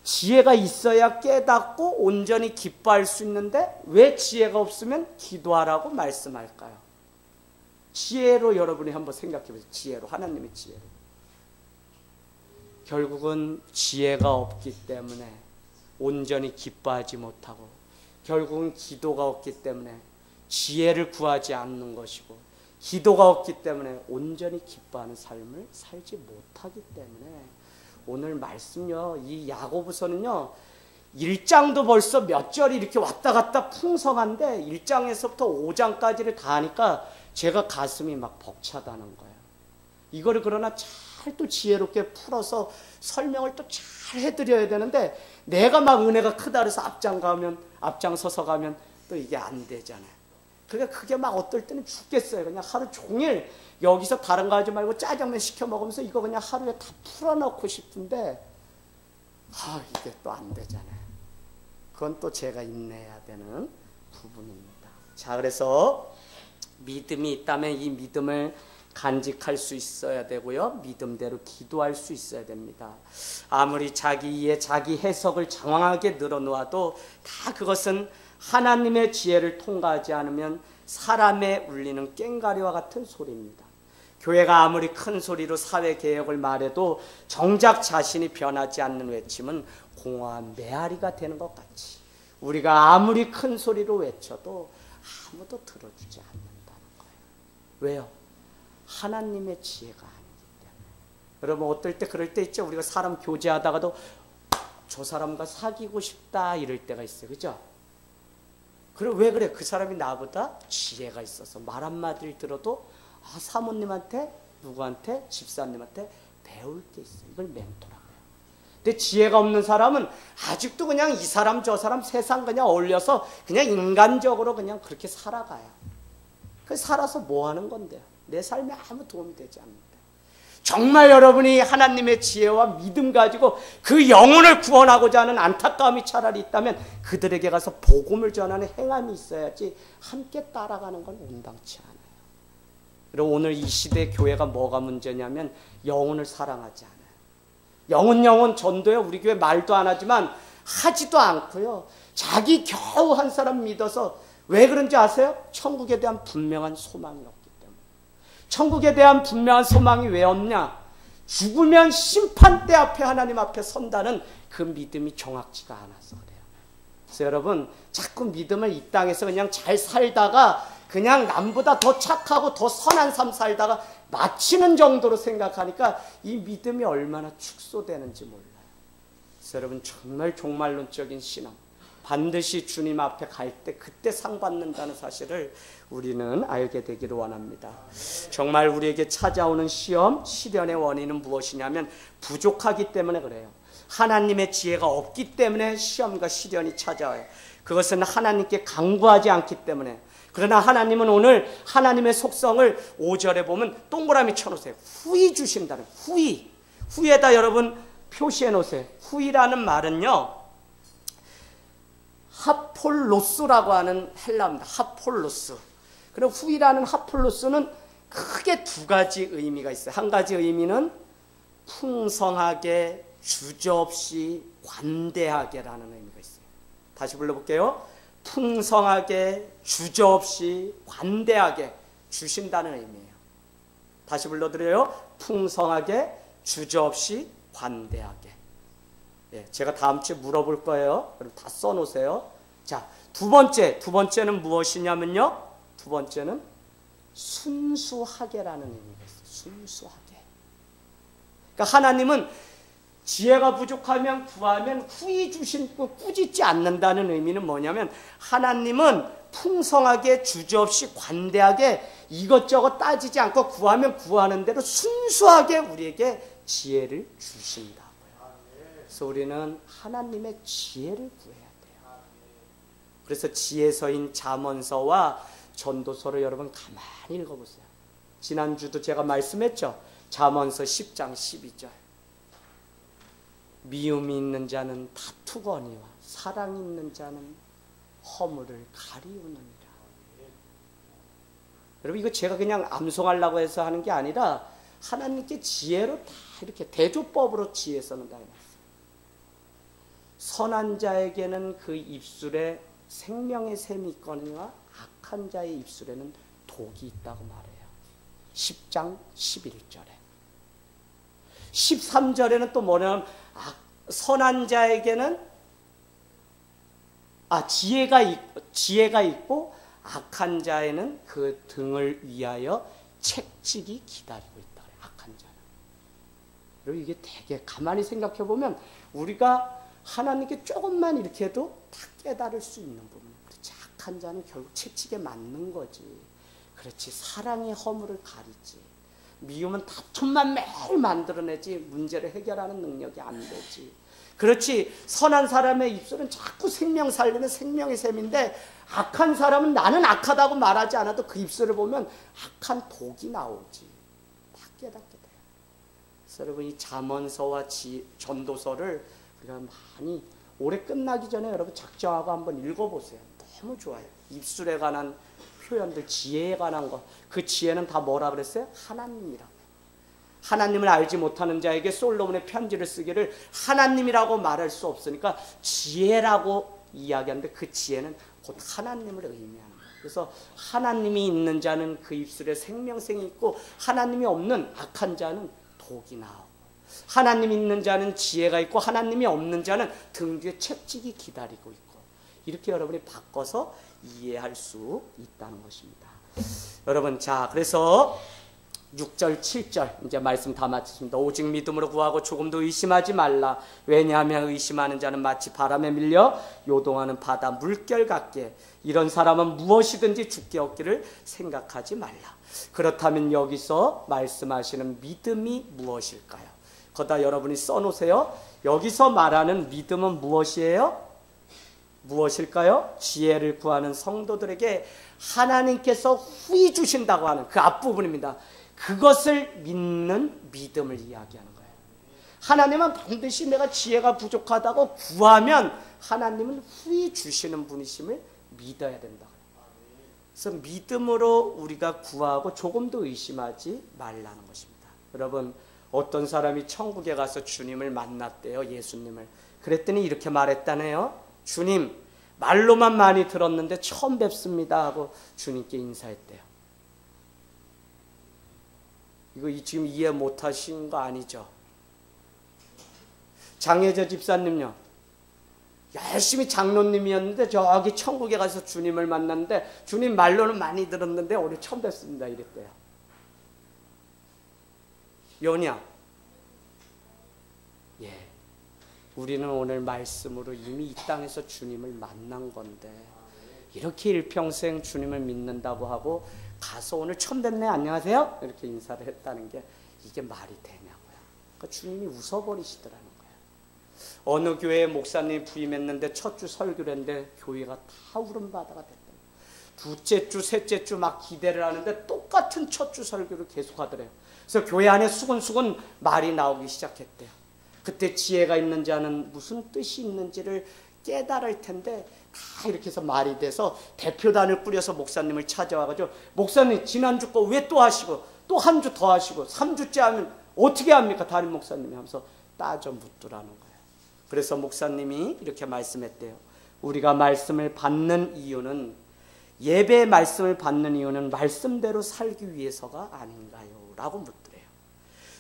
지혜가 있어야 깨닫고 온전히 기뻐할 수 있는데 왜 지혜가 없으면 기도하라고 말씀할까요? 지혜로 여러분이 한번 생각해 보세요. 지혜로, 하나님의 지혜로. 결국은 지혜가 없기 때문에 온전히 기뻐하지 못하고, 결국은 기도가 없기 때문에 지혜를 구하지 않는 것이고, 기도가 없기 때문에 온전히 기뻐하는 삶을 살지 못하기 때문에 오늘 말씀요, 이 야고보서는요, 1장도 벌써 몇 절이 이렇게 왔다 갔다 풍성한데 1장에서부터 5장까지를 다 하니까 제가 가슴이 막 벅차다는 거예요. 이거를 그러나 잘 또 지혜롭게 풀어서 설명을 또 잘 해드려야 되는데 내가 막 은혜가 크다 그래서 앞장서서 가면 또 이게 안 되잖아요. 그러니까 그게 막 어떨 때는 죽겠어요. 그냥 하루 종일 여기서 다른 거 하지 말고 짜장면 시켜 먹으면서 이거 그냥 하루에 다 풀어놓고 싶은데 이게 또 안 되잖아요. 그건 또 제가 인내해야 되는 부분입니다. 자, 그래서 믿음이 있다면 이 믿음을 간직할 수 있어야 되고요. 믿음대로 기도할 수 있어야 됩니다. 아무리 자기 이해, 자기 해석을 장황하게 늘어놓아도 다 그것은 하나님의 지혜를 통과하지 않으면 사람의 울리는 꽹과리와 같은 소리입니다. 교회가 아무리 큰 소리로 사회개혁을 말해도 정작 자신이 변하지 않는 외침은 공허한 메아리가 되는 것 같이 우리가 아무리 큰 소리로 외쳐도 아무도 들어주지 않는다는 거예요. 왜요? 하나님의 지혜가 아니기 때문에. 여러분 어떨 때 그럴 때 있죠. 우리가 사람 교제하다가도 저 사람과 사귀고 싶다 이럴 때가 있어요. 그죠? 그럼 왜 그래? 그 사람이 나보다 지혜가 있어서 말 한마디를 들어도 사모님한테 누구한테 집사님한테 배울 게 있어요. 이걸 멘토라고 해요. 근데 지혜가 없는 사람은 아직도 그냥 이 사람 저 사람 세상 그냥 어울려서 그냥 인간적으로 그냥 그렇게 살아가요. 그 살아서 뭐 하는 건데요? 내 삶에 아무 도움이 되지 않는다. 정말 여러분이 하나님의 지혜와 믿음 가지고 그 영혼을 구원하고자 하는 안타까움이 차라리 있다면 그들에게 가서 복음을 전하는 행함이 있어야지 함께 따라가는 건 온당치 않아요. 그리고 오늘 이 시대 교회가 뭐가 문제냐면 영혼을 사랑하지 않아요. 영혼 전도에 우리 교회 말도 안 하지만 하지도 않고요. 자기 겨우 한 사람 믿어서 왜 그런지 아세요? 천국에 대한 분명한 소망이 없기 때문에. 천국에 대한 분명한 소망이 왜 없냐? 죽으면 심판대 앞에 하나님 앞에 선다는 그 믿음이 정확치가 않아서 그래요. 그래서 여러분 자꾸 믿음을 이 땅에서 그냥 잘 살다가 그냥 남보다 더 착하고 더 선한 삶 살다가 마치는 정도로 생각하니까 이 믿음이 얼마나 축소되는지 몰라요. 그래서 여러분 정말 종말론적인 신앙 반드시 주님 앞에 갈 때 그때 상 받는다는 사실을 우리는 알게 되기를 원합니다. 정말 우리에게 찾아오는 시험, 시련의 원인은 무엇이냐면 부족하기 때문에 그래요. 하나님의 지혜가 없기 때문에 시험과 시련이 찾아와요. 그것은 하나님께 간구하지 않기 때문에. 그러나 하나님은 오늘 하나님의 속성을 5절에 보면 동그라미 쳐놓으세요. 후히 주신다는 후히. 후에다 여러분 표시해 놓으세요. 후히라는 말은요. 하폴로스라고 하는 헬라어입니다. 하폴로스. 그리고 후히라는 하폴로스는 크게 두 가지 의미가 있어요. 한 가지 의미는 풍성하게, 주저없이, 관대하게라는 의미가 있어요. 다시 불러볼게요. 풍성하게, 주저없이, 관대하게 주신다는 의미예요. 다시 불러드려요. 풍성하게, 주저없이, 관대하게. 예, 제가 다음 주에 물어볼 거예요. 그럼 다 써놓으세요. 자, 두 번째는 무엇이냐면요. 두 번째는 순수하게라는 의미가 있어요. 순수하게. 그러니까 하나님은 지혜가 부족하면 구하면 후히 주시고 꾸짖지 않는다는 의미는 뭐냐면 하나님은 풍성하게 주저없이 관대하게 이것저것 따지지 않고 구하면 구하는 대로 순수하게 우리에게 지혜를 주신다고요. 그래서 우리는 하나님의 지혜를 구해야 돼요. 그래서 지혜서인 잠언서와 전도서를 여러분 가만히 읽어보세요. 지난주도 제가 말씀했죠. 잠언서 10장 12절. 미움이 있는 자는 다투거니와 사랑이 있는 자는 허물을 가리우느니라. 여러분 이거 제가 그냥 암송하려고 해서 하는 게 아니라 하나님께 지혜로 다 이렇게 대조법으로 지혜 써놓는다. 선한 자에게는 그 입술에 생명의 샘이 있거니와 악한 자의 입술에는 독이 있다고 말해요. 10장 11절에. 13절에는 또 뭐냐면 선한 자에게는 지혜가 있고 악한 자에는 그 등을 위하여 책찍이 기다리고 있다. 악한 자는. 그리고 이게 되게 가만히 생각해 보면 우리가 하나님께 조금만 이렇게 해도 다 깨달을 수 있는 부분. 그렇지. 악한 자는 결국 채찍에 맞는 거지. 그렇지. 사랑의 허물을 가리지. 미움은 다툼만 매일 만들어내지 문제를 해결하는 능력이 안 되지. 그렇지, 선한 사람의 입술은 자꾸 생명 살리는 생명의 샘인데, 악한 사람은 나는 악하다고 말하지 않아도 그 입술을 보면 악한 독이 나오지. 다 깨닫게 돼요. 그래서 여러분, 이 잠언서와 전도서를 우리가 많이 올해 끝나기 전에 여러분 작정하고 한번 읽어보세요. 너무 좋아요. 입술에 관한 표현들, 지혜에 관한 것. 그 지혜는 다 뭐라 그랬어요? 하나님이라고. 하나님을 알지 못하는 자에게 솔로몬의 편지를 쓰기를 하나님이라고 말할 수 없으니까 지혜라고 이야기하는데, 그 지혜는 곧 하나님을 의미하는 거예요. 그래서 하나님이 있는 자는 그 입술에 생명생이 있고, 하나님이 없는 악한 자는 독이 나오고, 하나님이 있는 자는 지혜가 있고, 하나님이 없는 자는 등 뒤에 채찍이 기다리고 있고, 이렇게 여러분이 바꿔서 이해할 수 있다는 것입니다. 여러분, 자, 그래서 6절, 7절 이제 말씀 다 마쳤습니다. 오직 믿음으로 구하고 조금도 의심하지 말라. 왜냐하면 의심하는 자는 마치 바람에 밀려 요동하는 바다 물결 같게, 이런 사람은 무엇이든지 죽게 얻기를 생각하지 말라. 그렇다면 여기서 말씀하시는 믿음이 무엇일까요? 거기다 여러분이 써놓으세요. 여기서 말하는 믿음은 무엇이에요? 무엇일까요? 지혜를 구하는 성도들에게 하나님께서 후히 주신다고 하는 그 앞부분입니다. 그것을 믿는 믿음을 이야기하는 거예요. 하나님은 반드시 내가 지혜가 부족하다고 구하면 하나님은 후히 주시는 분이심을 믿어야 된다. 그래서 믿음으로 우리가 구하고 조금도 의심하지 말라는 것입니다. 여러분, 어떤 사람이 천국에 가서 주님을 만났대요. 예수님을. 그랬더니 이렇게 말했다네요. 주님, 말로만 많이 들었는데 처음 뵙습니다 하고 주님께 인사했대요. 이거 지금 이해 못하신 거 아니죠? 장혜저 집사님요, 열심히 장로님이었는데 저기 천국에 가서 주님을 만났는데 주님 말로는 많이 들었는데 오늘 처음 뵙습니다 이랬대요. 요냐? 예, 우리는 오늘 말씀으로 이미 이 땅에서 주님을 만난 건데, 이렇게 일평생 주님을 믿는다고 하고 가서 오늘 처음 뵙네 안녕하세요 이렇게 인사를 했다는 게 이게 말이 되냐고요. 그러니까 주님이 웃어버리시더라는 거예요. 어느 교회에 목사님이 부임했는데 첫 주 설교를 했는데 교회가 다 울음바다가 됐다. 둘째 주, 셋째 주 막 기대를 하는데 똑같은 첫 주 설교를 계속하더래요. 그래서 교회 안에 수근수근 말이 나오기 시작했대요. 그때 지혜가 있는 자는 무슨 뜻이 있는지를 깨달을 텐데, 다 이렇게 해서 말이 돼서 대표단을 꾸려서 목사님을 찾아와가지고, 목사님 지난주 거 왜 또 하시고 또 한 주 더 하시고 3주째 하면 어떻게 합니까 담임 목사님이 하면서 따져 묻더라는 거예요. 그래서 목사님이 이렇게 말씀했대요. 우리가 말씀을 받는 이유는, 예배의 말씀을 받는 이유는 말씀대로 살기 위해서가 아닌가요? 라고 묻더래요.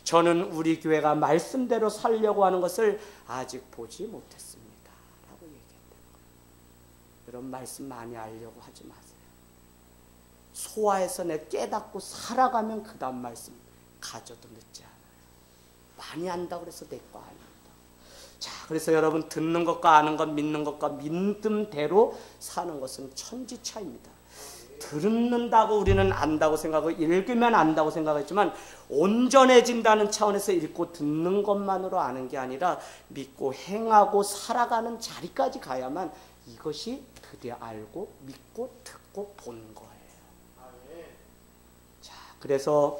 저는 우리 교회가 말씀대로 살려고 하는 것을 아직 보지 못했습니다 라고 얘기했대요. 여러분, 말씀 많이 알려고 하지 마세요. 소화해서 내 깨닫고 살아가면 그 다음 말씀 가져도 늦지 않아요. 많이 안다고 해서 내 거 아닙니다. 자, 그래서 여러분, 듣는 것과 아는 것, 믿는 것과 믿음대로 사는 것은 천지차입니다. 듣는다고 우리는 안다고 생각하고 읽으면 안다고 생각했지만, 온전해진다는 차원에서 읽고 듣는 것만으로 아는 게 아니라 믿고 행하고 살아가는 자리까지 가야만 이것이 드디어 알고 믿고 듣고 본 거예요. 자, 그래서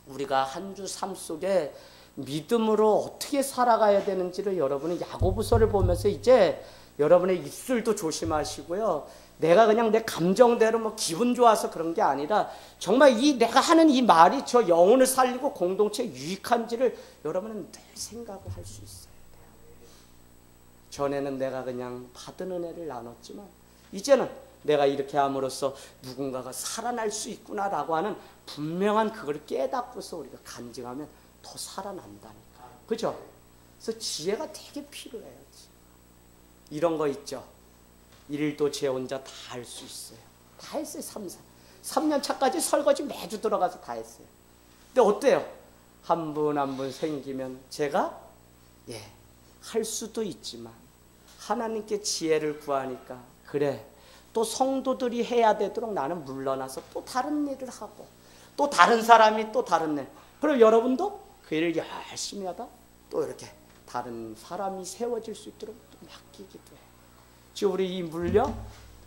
우리가 한 주 삶 속에 믿음으로 어떻게 살아가야 되는지를 여러분은 야고보서를 보면서 이제 여러분의 입술도 조심하시고요. 내가 그냥 내 감정대로 뭐 기분 좋아서 그런 게 아니라 정말 이 내가 하는 이 말이 저 영혼을 살리고 공동체에 유익한지를 여러분은 늘 생각을 할 수 있어야 돼요. 전에는 내가 그냥 받은 은혜를 나눴지만 이제는 내가 이렇게 함으로써 누군가가 살아날 수 있구나라고 하는 분명한 그걸 깨닫고서 우리가 간증하면 더 살아난다니까요. 그죠? 그래서 지혜가 되게 필요해요. 이런 거 있죠. 일도 제 혼자 다 할 수 있어요. 다 했어요. 3년 차까지 설거지 매주 들어가서 다 했어요. 근데 어때요? 한 분 한 분 생기면 제가 할 수도 있지만 하나님께 지혜를 구하니까, 그래 또 성도들이 해야 되도록 나는 물러나서 또 다른 일을 하고 또 다른 사람이 또 다른 일. 그럼 여러분도 그 일을 열심히 하다 또 이렇게 다른 사람이 세워질 수 있도록 또 맡기기도 해. 지금 우리 이 물려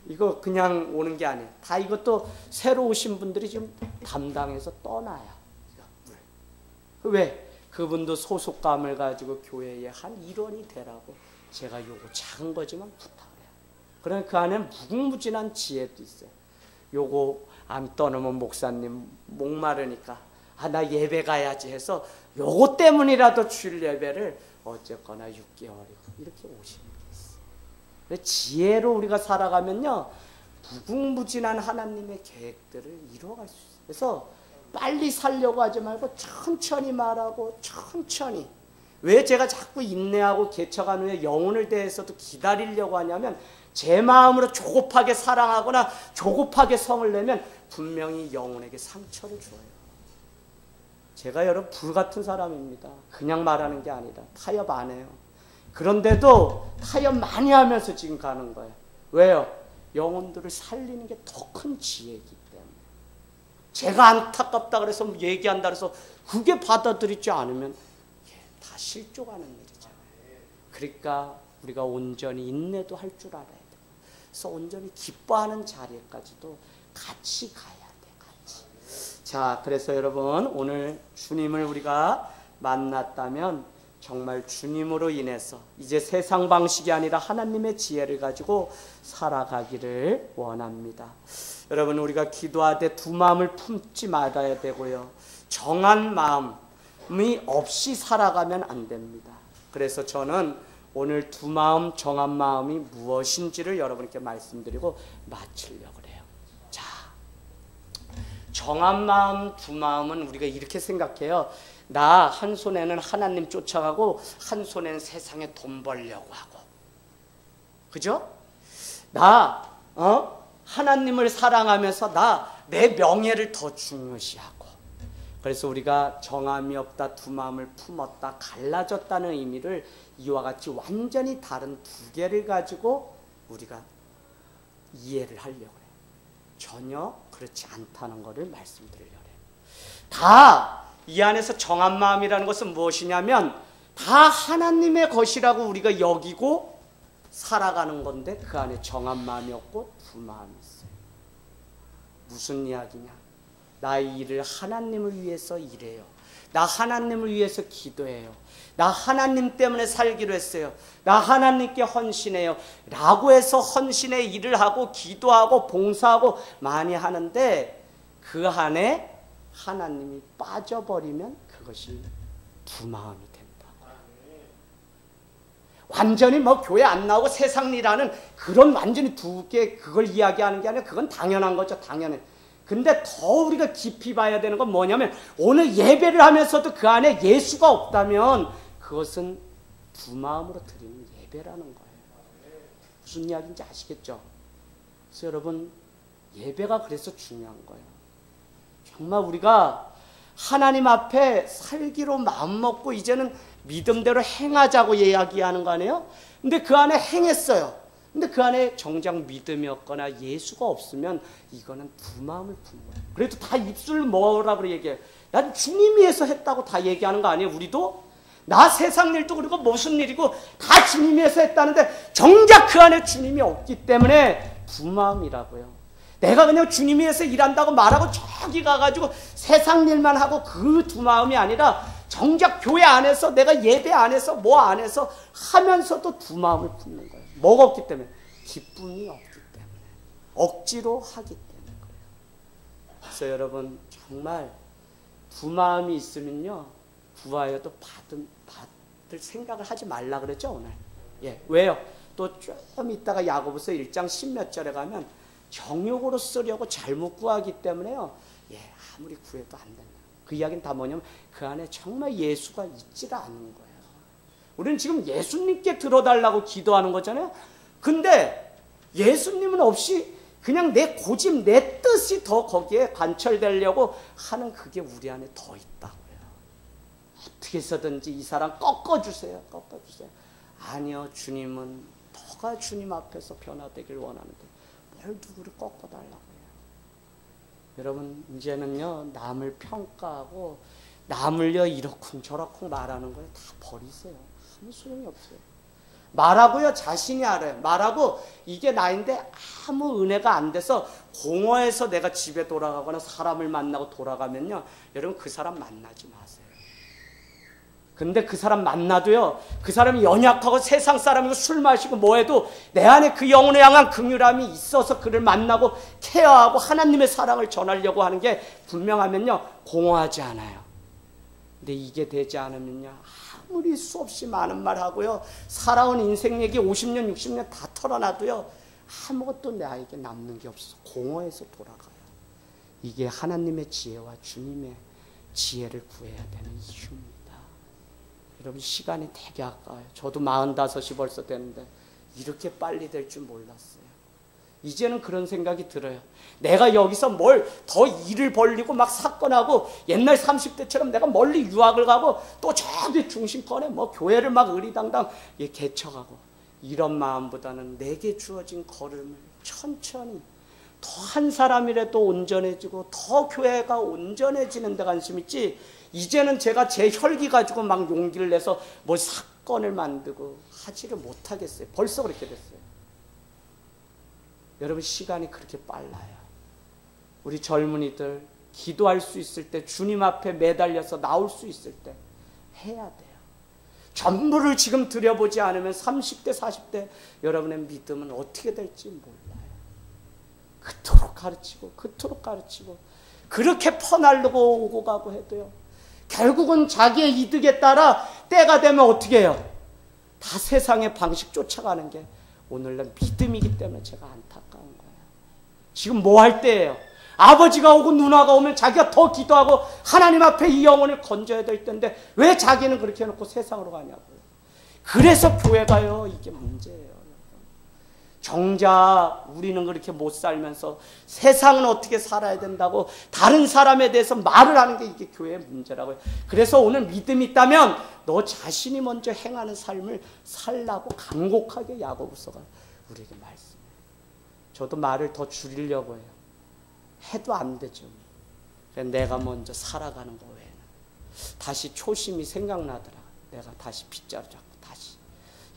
이거 그냥 오는 게 아니에요. 다 이것도 새로 오신 분들이 지금 담당해서 떠나요. 왜? 그분도 소속감을 가지고 교회의 한 일원이 되라고 제가 요거 작은 거지만 부탁을 해요. 그러니까 그 안에 무궁무진한 지혜도 있어요. 요거 안 떠나면 목사님 목마르니까 나 예배 가야지 해서 요거 때문이라도 주일 예배를 어쨌거나 6개월이고 이렇게 오시는 게 있어요. 지혜로 우리가 살아가면요 무궁무진한 하나님의 계획들을 이루어갈 수 있어요. 그래서 빨리 살려고 하지 말고 천천히 말하고 천천히. 왜 제가 자꾸 인내하고 개척한 후에 영혼을 대해서도 기다리려고 하냐면 제 마음으로 조급하게 사랑하거나 조급하게 성을 내면 분명히 영혼에게 상처를 줘요. 제가 여러분 불같은 사람입니다. 그냥 말하는 게 아니라 타협 안 해요. 그런데도 타협 많이 하면서 지금 가는 거예요. 왜요? 영혼들을 살리는 게 더 큰 지혜이기 때문에. 제가 안타깝다 그래서 얘기한다 그래서 그게 받아들이지 않으면 다 실족하는 일이잖아요. 그러니까 우리가 온전히 인내도 할 줄 알아야 돼요. 그래서 온전히 기뻐하는 자리까지도 같이 가야 돼. 같이. 자, 그래서 여러분 오늘 주님을 우리가 만났다면 정말 주님으로 인해서 이제 세상 방식이 아니라 하나님의 지혜를 가지고 살아가기를 원합니다. 여러분 우리가 기도하되 두 마음을 품지 말아야 되고요. 정한 마음이 없이 살아가면 안 됩니다. 그래서 저는 오늘 두 마음 정한 마음이 무엇인지를 여러분께 말씀드리고 마치려고 해요. 자, 정한 마음 두 마음은 우리가 이렇게 생각해요. 나 한 손에는 하나님 쫓아가고 한 손에는 세상에 돈 벌려고 하고, 그죠? 나 하나님을 사랑하면서 내 명예를 더 중요시하고. 그래서 우리가 정함이 없다, 두 마음을 품었다, 갈라졌다는 의미를 이와 같이 완전히 다른 두 개를 가지고 우리가 이해를 하려고 해요. 전혀 그렇지 않다는 것을 말씀드리려고 해요. 다 이 안에서 정한 마음이라는 것은 무엇이냐면 다 하나님의 것이라고 우리가 여기고 살아가는 건데 그 안에 정한 마음이 없고 두 마음이 있어요. 무슨 이야기냐? 나의 일을 하나님을 위해서 일해요. 나 하나님을 위해서 기도해요. 나 하나님 때문에 살기로 했어요. 나 하나님께 헌신해요. 라고 해서 헌신의 일을 하고 기도하고 봉사하고 많이 하는데 그 안에 하나님이 빠져버리면 그것이 두 마음이 된다. 완전히 교회 안 나오고 세상 일하는 그런 완전히 두 개 그걸 이야기하는 게 아니라 그건 당연한 거죠. 당연해. 근데 더 우리가 깊이 봐야 되는 건 뭐냐면 오늘 예배를 하면서도 그 안에 예수가 없다면 그것은 두 마음으로 드리는 예배라는 거예요. 무슨 이야기인지 아시겠죠? 그래서 여러분 예배가 그래서 중요한 거예요. 정말 우리가 하나님 앞에 살기로 마음먹고 이제는 믿음대로 행하자고 이야기하는 거 아니에요? 근데 그 안에 행했어요. 근데 그 안에 정작 믿음이 없거나 예수가 없으면 이거는 두 마음을 푼 거예요. 그래도 다 입술 뭐라고 얘기해요. 난 주님 위해서 했다고 다 얘기하는 거 아니에요? 우리도? 나 세상 일도 그리고 무슨 일이고 다 주님 위해서 했다는데 정작 그 안에 주님이 없기 때문에 두 마음이라고요. 내가 그냥 주님 위해서 일한다고 말하고 저기 가가지고 세상 일만 하고 그 두 마음이 아니라 정작 교회 안에서 내가 예배 안에서 뭐 안에서 하면서도 두 마음을 품는 거예요. 뭐가 없기 때문에? 기쁨이 없기 때문에. 억지로 하기 때문에 그래요. 그래서 여러분 정말 두 마음이 있으면요 구하여도 받을 생각을 하지 말라 그랬죠 오늘. 예, 왜요? 또 좀 이따가 야고보서 1장 10몇 절에 가면 정욕으로 쓰려고 잘못 구하기 때문에요. 예, 아무리 구해도 안 된다. 그 이야기는 다 뭐냐면 그 안에 정말 예수가 있지를 않은 거예요. 우리는 지금 예수님께 들어달라고 기도하는 거잖아요. 근데 예수님은 없이 그냥 내 고집, 내 뜻이 더 거기에 관철되려고 하는 그게 우리 안에 더 있다고요. 어떻게 해서든지 이 사람 꺾어주세요. 꺾어주세요. 아니요. 주님은 너가 주님 앞에서 변화되길 원하는데 뭘 누구를 꺾어달라고 해요. 여러분 이제는요 남을 평가하고 남을요 이러쿵 저러쿵 말하는 거예요. 다 버리세요. 아무 소용이 없어요. 말하고요 자신이 알아요. 말하고 이게 나인데 아무 은혜가 안 돼서 공허해서 내가 집에 돌아가거나 사람을 만나고 돌아가면요 여러분 그 사람 만나지 마세요. 근데 그 사람 만나도요 그 사람이 연약하고 세상 사람이고 술 마시고 뭐해도 내 안에 그 영혼을 향한 긍휼함이 있어서 그를 만나고 케어하고 하나님의 사랑을 전하려고 하는 게 분명하면요 공허하지 않아요. 근데 이게 되지 않으면요 아무리 수없이 많은 말 하고요 살아온 인생 얘기 50년 60년 다 털어놔도요 아무것도 나에게 남는 게 없어서 공허해서 돌아가요. 이게 하나님의 지혜와 주님의 지혜를 구해야 되는 이유입니다. 여러분 시간이 되게 아까워요. 저도 45이 벌써 됐는데 이렇게 빨리 될 줄 몰랐어요. 이제는 그런 생각이 들어요. 내가 여기서 뭘 더 일을 벌리고 막 사건하고 옛날 30대처럼 내가 멀리 유학을 가고 또 저기 중심권에 뭐 교회를 막 의리당당 개척하고 이런 마음보다는 내게 주어진 걸음을 천천히 더 한 사람이라도 온전해지고 더 교회가 온전해지는 데 관심 있지 이제는 제가 제 혈기 가지고 막 용기를 내서 뭐 사건을 만들고 하지를 못하겠어요. 벌써 그렇게 됐어요. 여러분 시간이 그렇게 빨라요. 우리 젊은이들 기도할 수 있을 때 주님 앞에 매달려서 나올 수 있을 때 해야 돼요. 전부를 지금 들여보지 않으면 30대 40대 여러분의 믿음은 어떻게 될지 몰라요. 그토록 가르치고 그렇게 퍼날르고 오고 가고 해도요 결국은 자기의 이득에 따라 때가 되면 어떻게 해요? 다 세상의 방식 쫓아가는 게 오늘날 믿음이기 때문에 제가 안타까운 거예요. 지금 뭐 할 때예요? 아버지가 오고 누나가 오면 자기가 더 기도하고 하나님 앞에 이 영혼을 건져야 될 텐데 왜 자기는 그렇게 해놓고 세상으로 가냐고요. 그래서 교회가요 이게 문제예요. 정작 우리는 그렇게 못 살면서 세상은 어떻게 살아야 된다고 다른 사람에 대해서 말을 하는 게 이게 교회의 문제라고요. 그래서 오늘 믿음이 있다면 너 자신이 먼저 행하는 삶을 살라고 간곡하게 야고보서가 우리에게 말씀해요. 저도 말을 더 줄이려고 해요. 해도 안 되죠. 내가 먼저 살아가는 거 외에는. 다시 초심이 생각나더라. 내가 다시 빗자루 잡고 다시.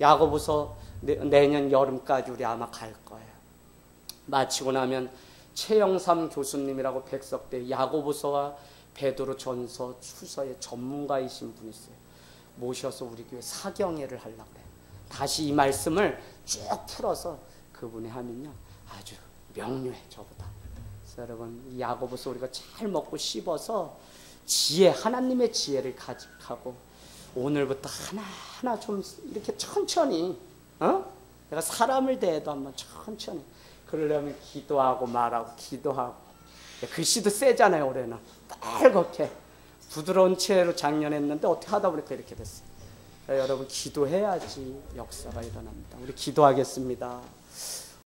야고보서 내년 여름까지 우리 아마 갈 거예요. 마치고 나면 최영삼 교수님이라고 백석대 야고보서와 베드로 전서 추서의 전문가이신 분이 있어요. 모셔서 우리 교회 사경회를 하려고 그래요. 다시 이 말씀을 쭉 풀어서 그분이 하면요 아주 명료해 저보다. 그래서 여러분 이 야고보서 우리가 잘 먹고 씹어서 지혜 하나님의 지혜를 가직하고 오늘부터 하나하나 좀 이렇게 천천히 내가 사람을 대해도 한번 천천히 그러려면 기도하고 말하고 기도하고 글씨도 세잖아요. 올해는 빨갛게 부드러운 채로 작년에 했는데 어떻게 하다 보니까 이렇게 됐어요. 여러분 기도해야지 역사가 일어납니다. 우리 기도하겠습니다.